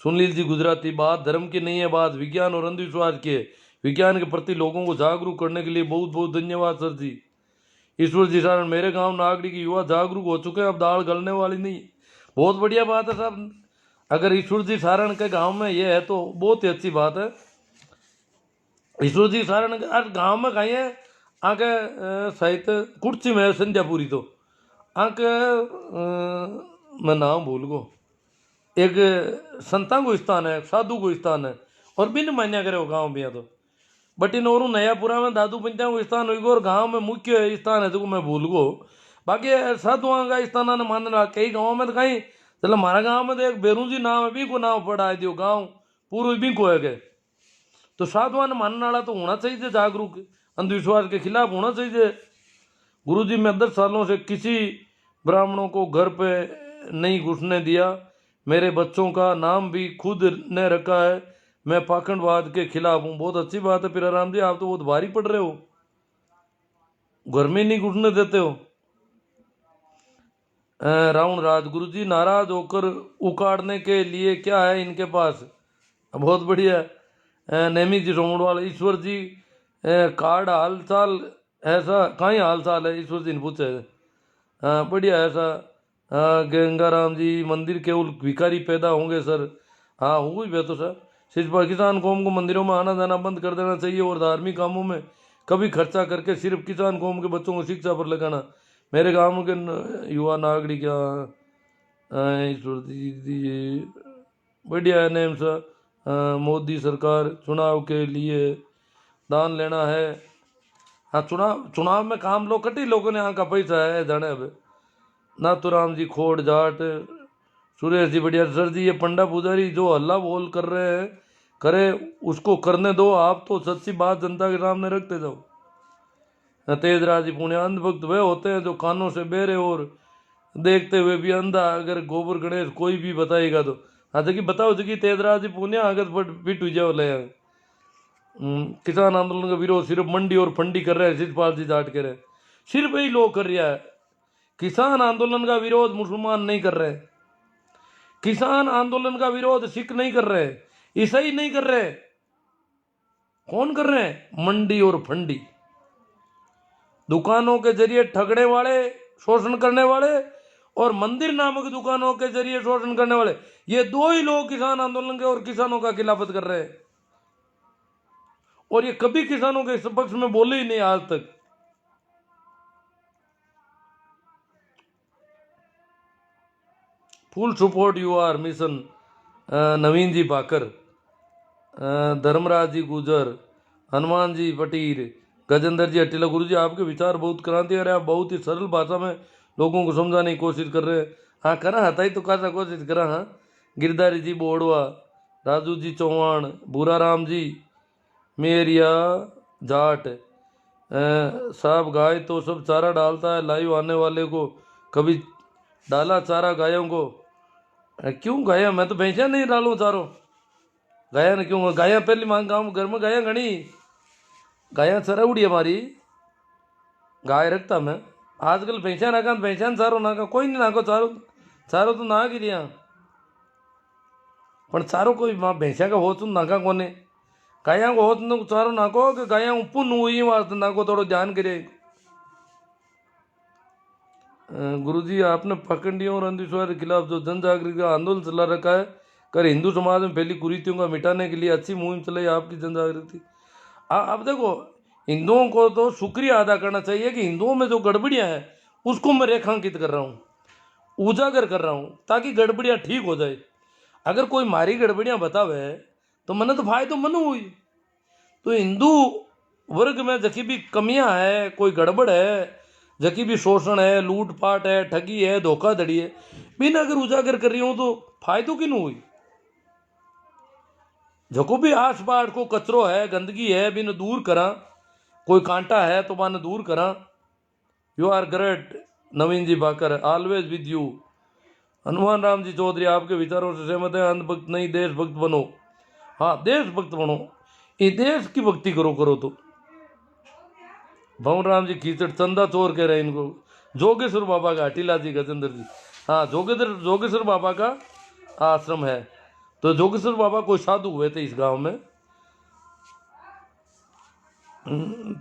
सुनील जी गुजराती, बात धर्म की नहीं है, बात विज्ञान और अंधविश्वास की है। विज्ञान के प्रति लोगों को जागरूक करने के लिए बहुत बहुत धन्यवाद सर जी। ईश्वर जी सारण, मेरे गांव नागड़ी की युवा जागरूक हो चुके हैं, अब दाल गलने वाली नहीं। बहुत बढ़िया बात है साहब, अगर ईश्वर जी सारण के गांव में ये है तो बहुत ही अच्छी बात है। ईश्वर जी सारण गांव में कहीं है आके साहित्य कुर्सी में संध्यापुरी, तो आके मैं नाम भूल गो, एक संता को स्थान है, साधु को स्थान है, और बिन मान्या करे वो गाँव भी तो बट इन और नयापुरा में दादू पंचा को स्थान होगी, और गाँव में मुख्य स्थान है तो मैं भूल गो। बाकी साधुआ का स्थान ने मान रहा, कई गाँव में तो कहीं चलो हमारा गाँव में तो एक बेरू जी नाम है, भी को नाम पड़ा है, गाँव पूर्व भी को है, तो साधुआ ने मानने वाला तो होना चाहिए जागरूक, अंधविश्वास के खिलाफ होना चाहिए। गुरुजी, मैं 10 सालों से किसी ब्राह्मणों को घर पे नहीं घुसने दिया, मेरे बच्चों का नाम भी खुद ने रखा है, मैं पाखंडवाद के खिलाफ हूँ। बहुत अच्छी बात है पीराराम जी, आप तो बहुत भारी पड़ रहे हो, घर में नहीं घुसने देते हो। रावण राज गुरु जी नाराज होकर उकाड़ने के लिए क्या है इनके पास? बहुत बढ़िया। नेमी जी रोमड़वाल ईश्वर जी कार्ड हाल चाल ऐसा कहीं हाल चाल है ईश्वर जी ने पूछे। बढ़िया ऐसा। गंगाराम जी मंदिर केवल भिखारी पैदा होंगे सर? हाँ हुई भी तो सर। सिर्फ किसान कौम को मंदिरों में आना जाना बंद कर देना चाहिए और धार्मिक कामों में कभी खर्चा करके सिर्फ किसान कौम के बच्चों को शिक्षा पर लगाना। मेरे गांव के युवा नागरिक ईश्वर जी बढ़िया है नेम सर। मोदी सरकार चुनाव के लिए दान लेना है। हाँ चुनाव में काम लो कटी लोगों ने यहाँ का पैसा है जाने अब। नाथुराम जी खोड़ जाट सुरेश जी बढ़िया सर जी ये पंडा पुजारी जो हल्ला बोल कर रहे हैं करे उसको करने दो आप तो सच्ची बात जनता के सामने रखते जाओ। तेजराज जी पुण्य अंधभक्त वे होते हैं जो कानों से बेरे और देखते हुए भी अंधा। अगर गोबर गणेश कोई भी बताएगा तो हाँ जबकि बताओ जबकि तेजराज जी पुण्य अगर बिट हुई जाओ ले। किसान आंदोलन का विरोध सिर्फ मंडी और फंडी कर रहे हैं शिषपाल जी जाट के रहे सिर्फ यही लोग कर रहा है। किसान आंदोलन का विरोध मुसलमान नहीं कर रहे। किसान आंदोलन का विरोध सिख नहीं कर रहे, ईसाई नहीं कर रहे। कौन कर रहे हैं? मंडी और फंडी दुकानों के जरिए ठगने वाले शोषण करने वाले और मंदिर नामक दुकानों के जरिए शोषण करने वाले ये दो ही लोग किसान आंदोलन के और किसानों का खिलाफत कर रहे हैं। और ये कभी किसानों के पक्ष में बोले ही नहीं आज तक। Full support you are mission Naveen ji Bakar, Dharmraj ji Gujar, Hanuman जी पटीर, गजेंद्र जी हटीला। गुरु जी आपके विचार बहुत क्रांतिकारी, आप बहुत ही सरल भाषा में लोगों को समझाने की कोशिश कर रहे हैं। हाँ करा हता ही तो कैसा कोशिश करा। हाँ गिरधारी जी बोड़वा, राजू जी चौहान, भूराराम जी मेरिया जाट साहब गाय तो सब चारा डालता है लाइव आने वाले को कभी डाला चारा गायों को? क्यों गाया? मैं तो भैंसिया नहीं डालू चारो गाया ने क्यों? गाया पहली मांग गाँव घर में गाया घनी गाया चराउड़ी हमारी गाय रखता मैं। आजकल भैंसिया नाका भैंसिया चारो नाका कोई नहीं नाको चारो चारो तो ना की लिया पण चारो कोई माँ भैंसिया का हो तुम नाका कोने गाया को हो तुम चारो नाको कि गाया पुन हुई वार्त नाको थोड़ा ध्यान करे। गुरुजी आपने पाखंडियों और अंधविश्वास के खिलाफ जो जन जागृति का आंदोलन चला रखा है कर हिंदू समाज में फैली कुरीतियों का मिटाने के लिए अच्छी मुहिम चलाई आपकी जन जागृति। अब देखो हिंदुओं को तो शुक्रिया अदा करना चाहिए कि हिंदुओं में जो गड़बड़ियां हैं उसको मैं रेखांकित कर रहा हूँ, उजागर कर रहा हूँ ताकि गड़बड़ियाँ ठीक हो जाए। अगर कोई मारी गड़बड़ियाँ बतावे तो मैंने तो फायदो मनु हुई। तो हिंदू वर्ग में जकी भी कमियां है कोई गड़बड़ है जकी भी शोषण है लूटपाट है ठगी है धोखाधड़ी है बिना अगर उजागर कर रही हूं तो फायदो किन हुई। जको भी आस पास को कचरो है गंदगी है बिन दूर करा कोई कांटा है तो मान दूर करा। You are great Naveen ji Bakar always with you. Hanuman Ram ji Chaudhary आपके विचारों से सहमत है। अंधभक्त नहीं देशभक्त बनो। हाँ देशभक्त बनो ये देश की भक्ति करो तो। भवन राम जी कीचड़ चंदा चोर कह रहे हैं इनको। जोगेश्वर बाबा का हटीला जी गजेंद्र जी हाँ जोगेश्वर बाबा का आश्रम है। तो जोगेश्वर बाबा कोई साधु हुए थे इस गांव में।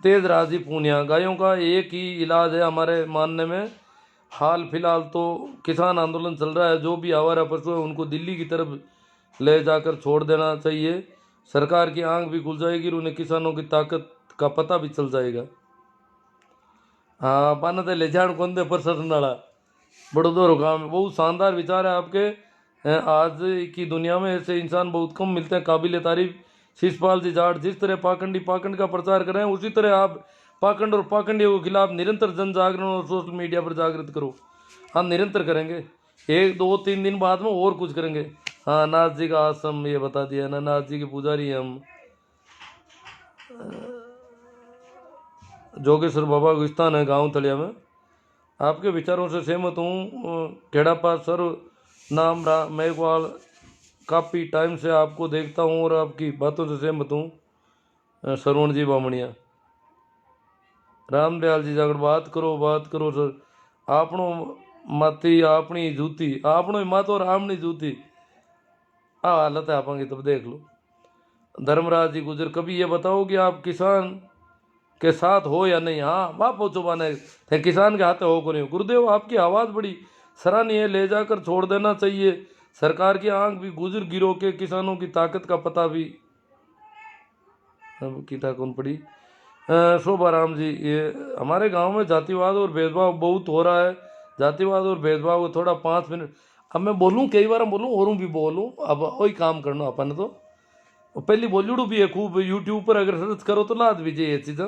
तेजराज जी पूनिया गायों का एक ही इलाज है हमारे मानने में। हाल फिलहाल तो किसान आंदोलन चल रहा है जो भी आवारा पशु है उनको दिल्ली की तरफ ले जाकर छोड़ देना चाहिए। सरकार की आंख भी खुल जाएगी और उन्हें किसानों की ताकत का पता भी चल जाएगा। हाँ पाना तो ले जान कौन दे प्रशासन वाला बड़ोदर गाँव में। बहुत शानदार विचार है आपके। आज की दुनिया में ऐसे इंसान बहुत कम मिलते हैं काबिल तारीफ। शिषपाल जी जाट जिस तरह पाखंड का प्रचार करें उसी तरह आप पाखंड और पाखंडियों के खिलाफ निरंतर जन जागरण और सोशल मीडिया पर जागृत करो। हम निरंतर करेंगे 1-2-3 दिन बाद में और कुछ करेंगे। हाँ नाथ जी का आश्रम ये बता दिया ना नाथ जी के पुजारी हम। जोगेश्वर बाबा को स्थान है गांव तलिया में। आपके विचारों से सहमत हूँ। खेड़ापा सर नाम मेघवाल काफ़ी टाइम से आपको देखता हूँ और आपकी बातों से सहमत हूँ। श्रवण जी बामणिया रामदयाल जी जाकर बात करो सर आपनो माती अपनी जूती आपनो ही मत और आमनी जूती आ हालत है आपकी। तब देख लो धर्मराज जी गुजर, कभी ये बताओ कि आप किसान के साथ हो या नहीं। हाँ वाह पूछो बाने थे किसान के हाथ हो को नहीं। गुरुदेव आपकी आवाज़ बड़ी सराहनीय है, ले जाकर छोड़ देना चाहिए। सरकार की आंख भी गुजर गिरो के किसानों की ताकत का पता भी कीटा कौन पड़ी। शोभा राम जी, ये हमारे गांव में जातिवाद और भेदभाव बहुत हो रहा है। जातिवाद और भेदभाव को थोड़ा 5 मिनट अब मैं बोलूँ, कई बार बोलूँ और भी बोलूँ। अब वही काम करना अपन तो पहली बॉलीवुड भी है खूब, यूट्यूब पर अगर सर्च करो तो लाद भी ये चीज़ें।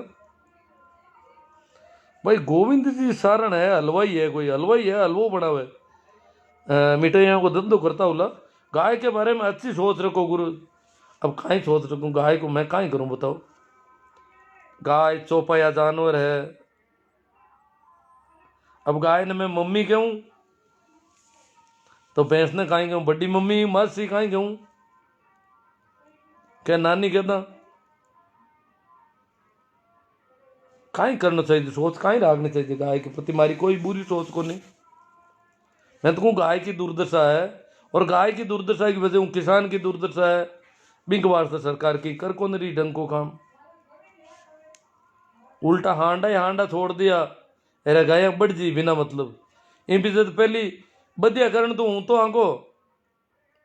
भाई गोविंद जी सारण है, हलवाई है, कोई हलवाई है, हलवो बना हुआ है, मिठाइयों को धंधो करता हुआ। गाय के बारे में अच्छी सोच रखो गुरु। अब कहीं सोच रखूँ गाय को मैं कहीं करूँ बताओ। गाय चौपाया जानवर है। अब गाय ने मैं मम्मी कहूँ तो भैंस ने कहीं कहूँ बड़ी मम्मी, मासी कहीं कहूँ, क्या नानी कहता। कहीं करना चाहिए, सोच कहीं रखनी चाहिए गाय के प्रति। मारी कोई बुरी सोच को नहीं। मैं तो कहूँ गाय की दुर्दशा है, और गाय की दुर्दशा की वजह किसान की दुर्दशा है। बिंक वास्ते सरकार की कर को नहीं ढंग को काम, उल्टा हांडा ही हांडा छोड़ दिया। अरे गाय बढ़ जी बिना मतलब इन बीजत पहली बदिया करण तो हूं तो आंको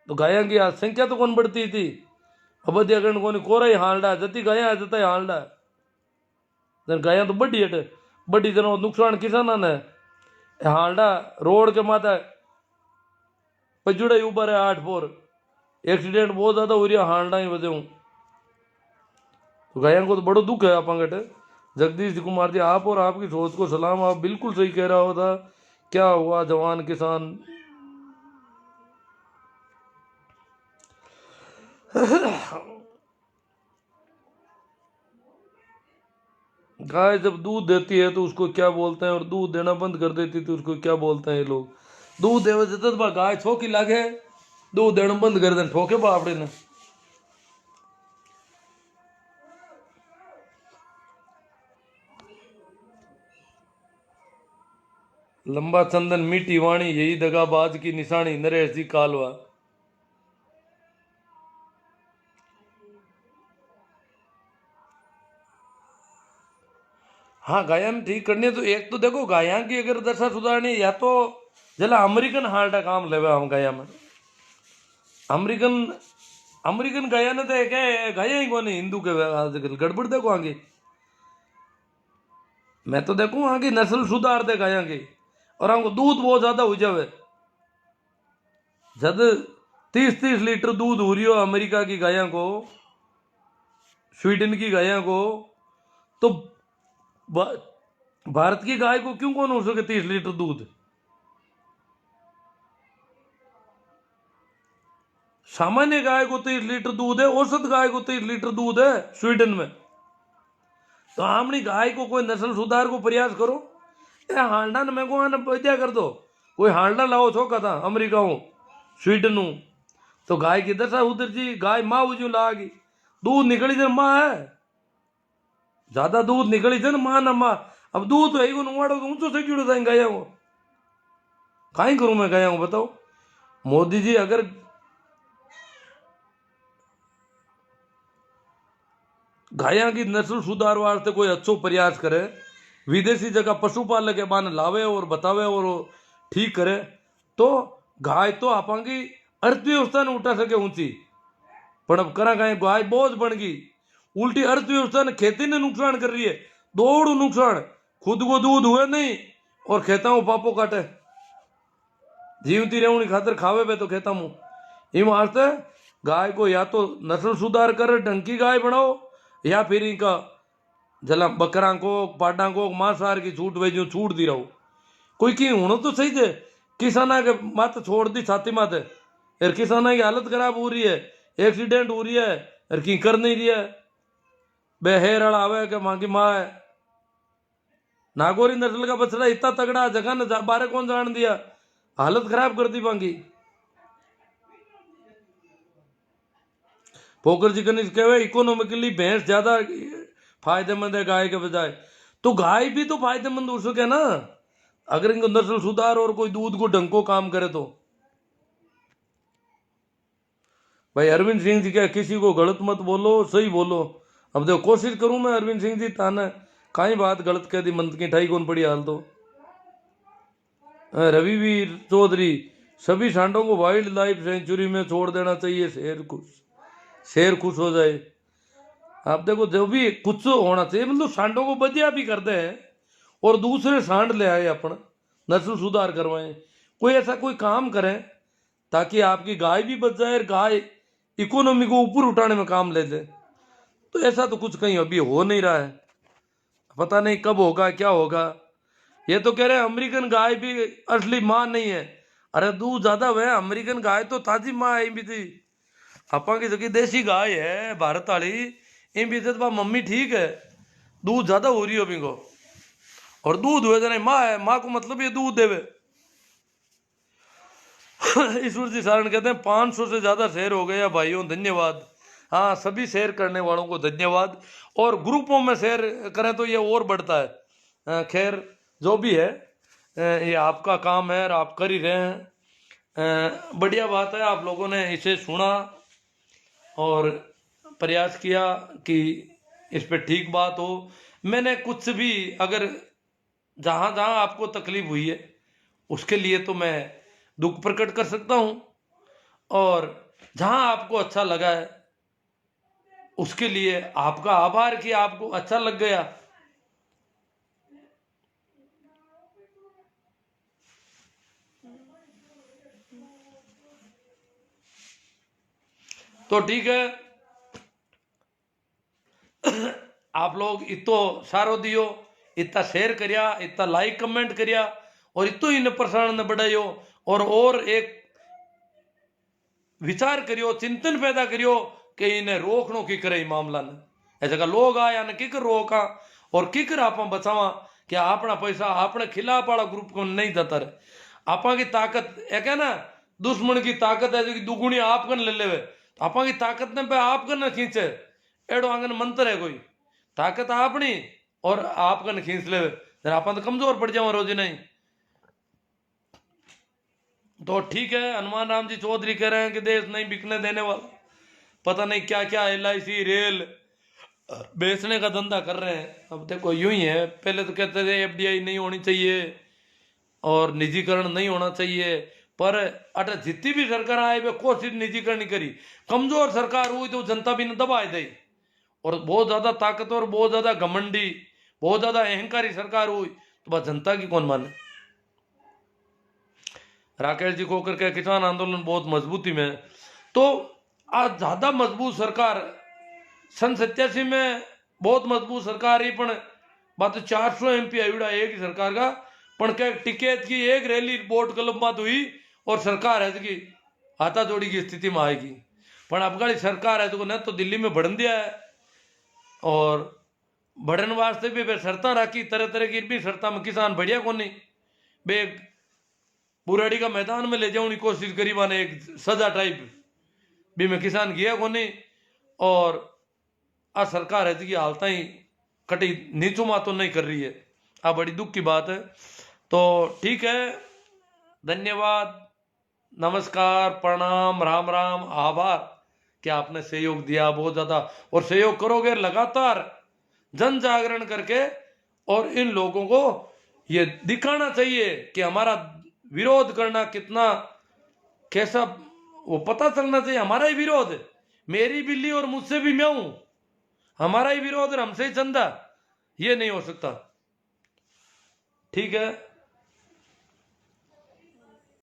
तो गाया की संख्या तो कौन बढ़ती थी। अब बदिया करण को कोरा ही हालडा जती गाया जता ही हालडा। गाया तो बड़ी हट बड़ी जन नुकसान किसाना ने। हालडा रोड के माथा पजुड़ा ही ऊपर है 8 4 एक्सीडेंट बहुत ज्यादा हो रहा हालडा ही वजह। तो गाया को तो बड़ो दुख है आप। जगदीश कुमार जी, आप और आपकी सोच को सलाम। आप बिल्कुल सही कह रहा होता। क्या हुआ जवान किसान गाय जब दूध देती है तो उसको क्या बोलते हैं, और दूध देना बंद कर देती है तो उसको क्या बोलते हैं ये लोग। दूध देवे जत बा गाय छोकी लागे, दूध देना बंद कर दे ठोके बापड़े ने। लंबा चंदन मीठी वाणी यही दगाबाज की निशानी, नरेश जी कालवा। हाँ गायन ठीक करनी है तो एक तो देखो गाया की अगर दशा सुधारनी या तो जला अमेरिकन हार्टा काम लेवे हम गाया में। अमेरिकन अमेरिकन गाया ने तो एक गाया ही कौन हिंदू के आजकल गड़बड़ देखो आगे। मैं तो देखूं आगे नस्ल सुधार दे गाया की, और हमको दूध बहुत ज्यादा हो जावे। जब 30 लीटर दूध हो रही हो अमेरिका की गाया को, स्वीडन की गाया को, तो भारत की गाय को क्यों कौन हो सके 30 लीटर दूध। सामान्य गाय को 30 लीटर दूध है, औसत गाय को 30 लीटर दूध है स्वीडन में। तो हमने गाय को कोई नस्ल सुधार को प्रयास करो। हांडा ने मैं को आना पैदा कर दो, कोई हांडा लाओ छोका था अमेरिका हूं स्वीडन हूं, तो गाय की दशा उधर जी। गाय माँ उजू लागी दूध निकली जन माँ है, ज्यादा दूध निकली जन माँ ना माँ। अब दूध तो है नुआड़ो तो ऊंचो से जुड़ो था गाया को कहीं करूं मैं गाया हूं बताओ। मोदी जी अगर गाया की नस्ल सुधार वास्ते कोई अच्छो प्रयास करे, विदेशी जगह पशुपालक के बाने लावे और बतावे और ठीक करे, तो गाय तो आपकी अर्थव्यवस्था ने उठा सके ऊंची। पर अब करा गाय गाय बोझ बन गई, उल्टी अर्थव्यवस्था ने खेती ने नुकसान कर रही है। दौड़ू नुकसान, खुद को दूध हुए नहीं और खेता हूं पापो काटे। जीवती रहूनी खातर खावे पे तो खेता हूं। इन वास्ते गाय को या तो नस्ल सुधार कर ढंग की गाय बनाओ, या फिर इनका जला बकरा को पाडा को मांसाहार की छूट भेजू छूट दी रहो। कोई की होना तो सही थे किसाना के मत छोड़ दी छाती माते, यार किसाना की हालत खराब हो रही है, एक्सीडेंट हो रही है, यार की कर नहीं रही है। बेहेर आवे के मांगी माँ है। नागौरी नस्ल का बछड़ा इतना तगड़ा जगह ने बारे कौन जान दिया, हालत खराब कर दी मांगी। पोकर जी कनिष्ठ कहे इकोनॉमिकली भैंस ज्यादा फायदेमंद है गाय के बजाय, तो गाय भी तो फायदेमंद हो सके ना। अगर इनको नस्ल सुधार और कोई दूध को ढंग को काम करे तो भाई अरविंद सिंह जी क्या किसी को गलत मत बोलो, सही बोलो। अब देखो कोशिश करूं मैं अरविंद सिंह जी ताना काई बात गलत कह दी, मंत की ठाई कौन पड़ी हाल तो। रविवीर चौधरी, सभी सांडों को वाइल्ड लाइफ सेंचुरी में छोड़ देना चाहिए, शेर खुश हो जाए। आप देखो जो भी कुछ होना चाहिए, मतलब सांडों को बदिया भी करते हैं और दूसरे सांड ले आए अपना नस्ल सुधार करवाएं, कोई ऐसा कोई काम करें ताकि आपकी गाय भी बच जाए और गाय इकोनॉमी को ऊपर उठाने में काम ले ले। तो ऐसा तो कुछ कहीं अभी हो नहीं रहा है, पता नहीं कब होगा क्या होगा। ये तो कह रहे हैं अमेरिकन गाय भी असली माँ नहीं है। अरे दूध ज्यादा हुआ, अमेरिकन गाय तो ताजी माँ है भी थी, आपा की जगह देसी गाय है भारत वाली, इन भी तो मम्मी ठीक है, दूध ज्यादा हो रही हो अभी को, और दूध हुए नहीं माँ है, माँ को मतलब ये दूध देवे। ईश्वर जी सारण कहते हैं 500 से ज्यादा शेयर हो गया भाइयों, धन्यवाद। हाँ सभी शेयर करने वालों को धन्यवाद, और ग्रुपों में शेयर करें तो ये और बढ़ता है। खैर जो भी है ये आपका काम है और आप कर ही रहे हैं। बढ़िया बात है, आप लोगों ने इसे सुना और प्रयास किया कि इस पे ठीक बात हो। मैंने कुछ भी अगर जहाँ जहाँ आपको तकलीफ हुई है उसके लिए तो मैं दुख प्रकट कर सकता हूँ, और जहाँ आपको अच्छा लगा है उसके लिए आपका आभार कि आपको अच्छा लग गया। तो ठीक है, आप लोग इतो सारो दियो, इतना शेयर करिया, इतना लाइक कमेंट करिया, और इतो इन प्रसारण ने बढ़ाइयो, और एक विचार करियो, चिंतन पैदा करियो कि इन्हें रोकनो की करे मामला ने। ऐसा का लोग आया ने किकर रोका और किकर आप बचावा कि अपना पैसा अपने खिलाफ वाला ग्रुप को नहीं जाता रहे। आपा की ताकत एक है ना, दुश्मन की ताकत है जो कि दुगुनी आप कन ले लेवे, तो आपा की ताकत ने पे आप कन खींचे, एडो आंगन मंत्र है कोई, ताकत अपनी और आप कन खींच लेवे, आप तो कमजोर पड़ जाओ रोजी नहीं। तो ठीक है, हनुमान राम जी चौधरी कह रहे हैं कि देश नहीं बिकने देने वाला, पता नहीं क्या क्या LIC रेल बेचने का धंधा कर रहे हैं। अब देखो यूं ही है, पहले तो कहते थे FDI नहीं होनी चाहिए और निजीकरण नहीं होना चाहिए, पर अटे जितनी भी सरकार आए वे कोशिश निजीकरण नहीं करी। कमजोर सरकार हुई तो जनता भी न दबाए दे, और बहुत ज्यादा ताकतवर, बहुत ज्यादा घमंडी, बहुत ज्यादा अहंकारी सरकार हुई तो बस जनता की कौन माने। राकेश जी खोकर के किसान आंदोलन बहुत मजबूती में, तो आज ज्यादा मजबूत सरकार सन 87 में बहुत मजबूत सरकार ही, पण बात 400 MP आयुड़ा एक ही सरकार का, पण क्या टिकट की एक रैली बोर्ड क्लब बात हुई और सरकार है कि हाथा जोड़ी की स्थिति में आएगी। पण अफगानी सरकार है जो न तो दिल्ली में बढ़न दिया है, और बढ़न वास्ते भी वे शर्ता राखी, तरह तरह की भी शर्ता में किसान बढ़िया को नहीं, बे बुराड़ी का मैदान में ले जाऊनी कोशिश करी माने एक सजा टाइप भी में किसान गया को नहीं, और आ सरकार है कि हालत ही कटी नीचू मा तो नहीं कर रही है। आ बड़ी दुख की बात है। तो ठीक है, धन्यवाद, नमस्कार, प्रणाम, राम राम, आभार कि आपने सहयोग दिया बहुत ज्यादा, और सहयोग करोगे लगातार जन जागरण करके, और इन लोगों को ये दिखाना चाहिए कि हमारा विरोध करना कितना कैसा, वो पता चलना चाहिए हमारा ही विरोध, मेरी बिल्ली और मुझसे भी मैं हूं, हमारा ही विरोध और हमसे ही चंदा, ये नहीं हो सकता। ठीक है।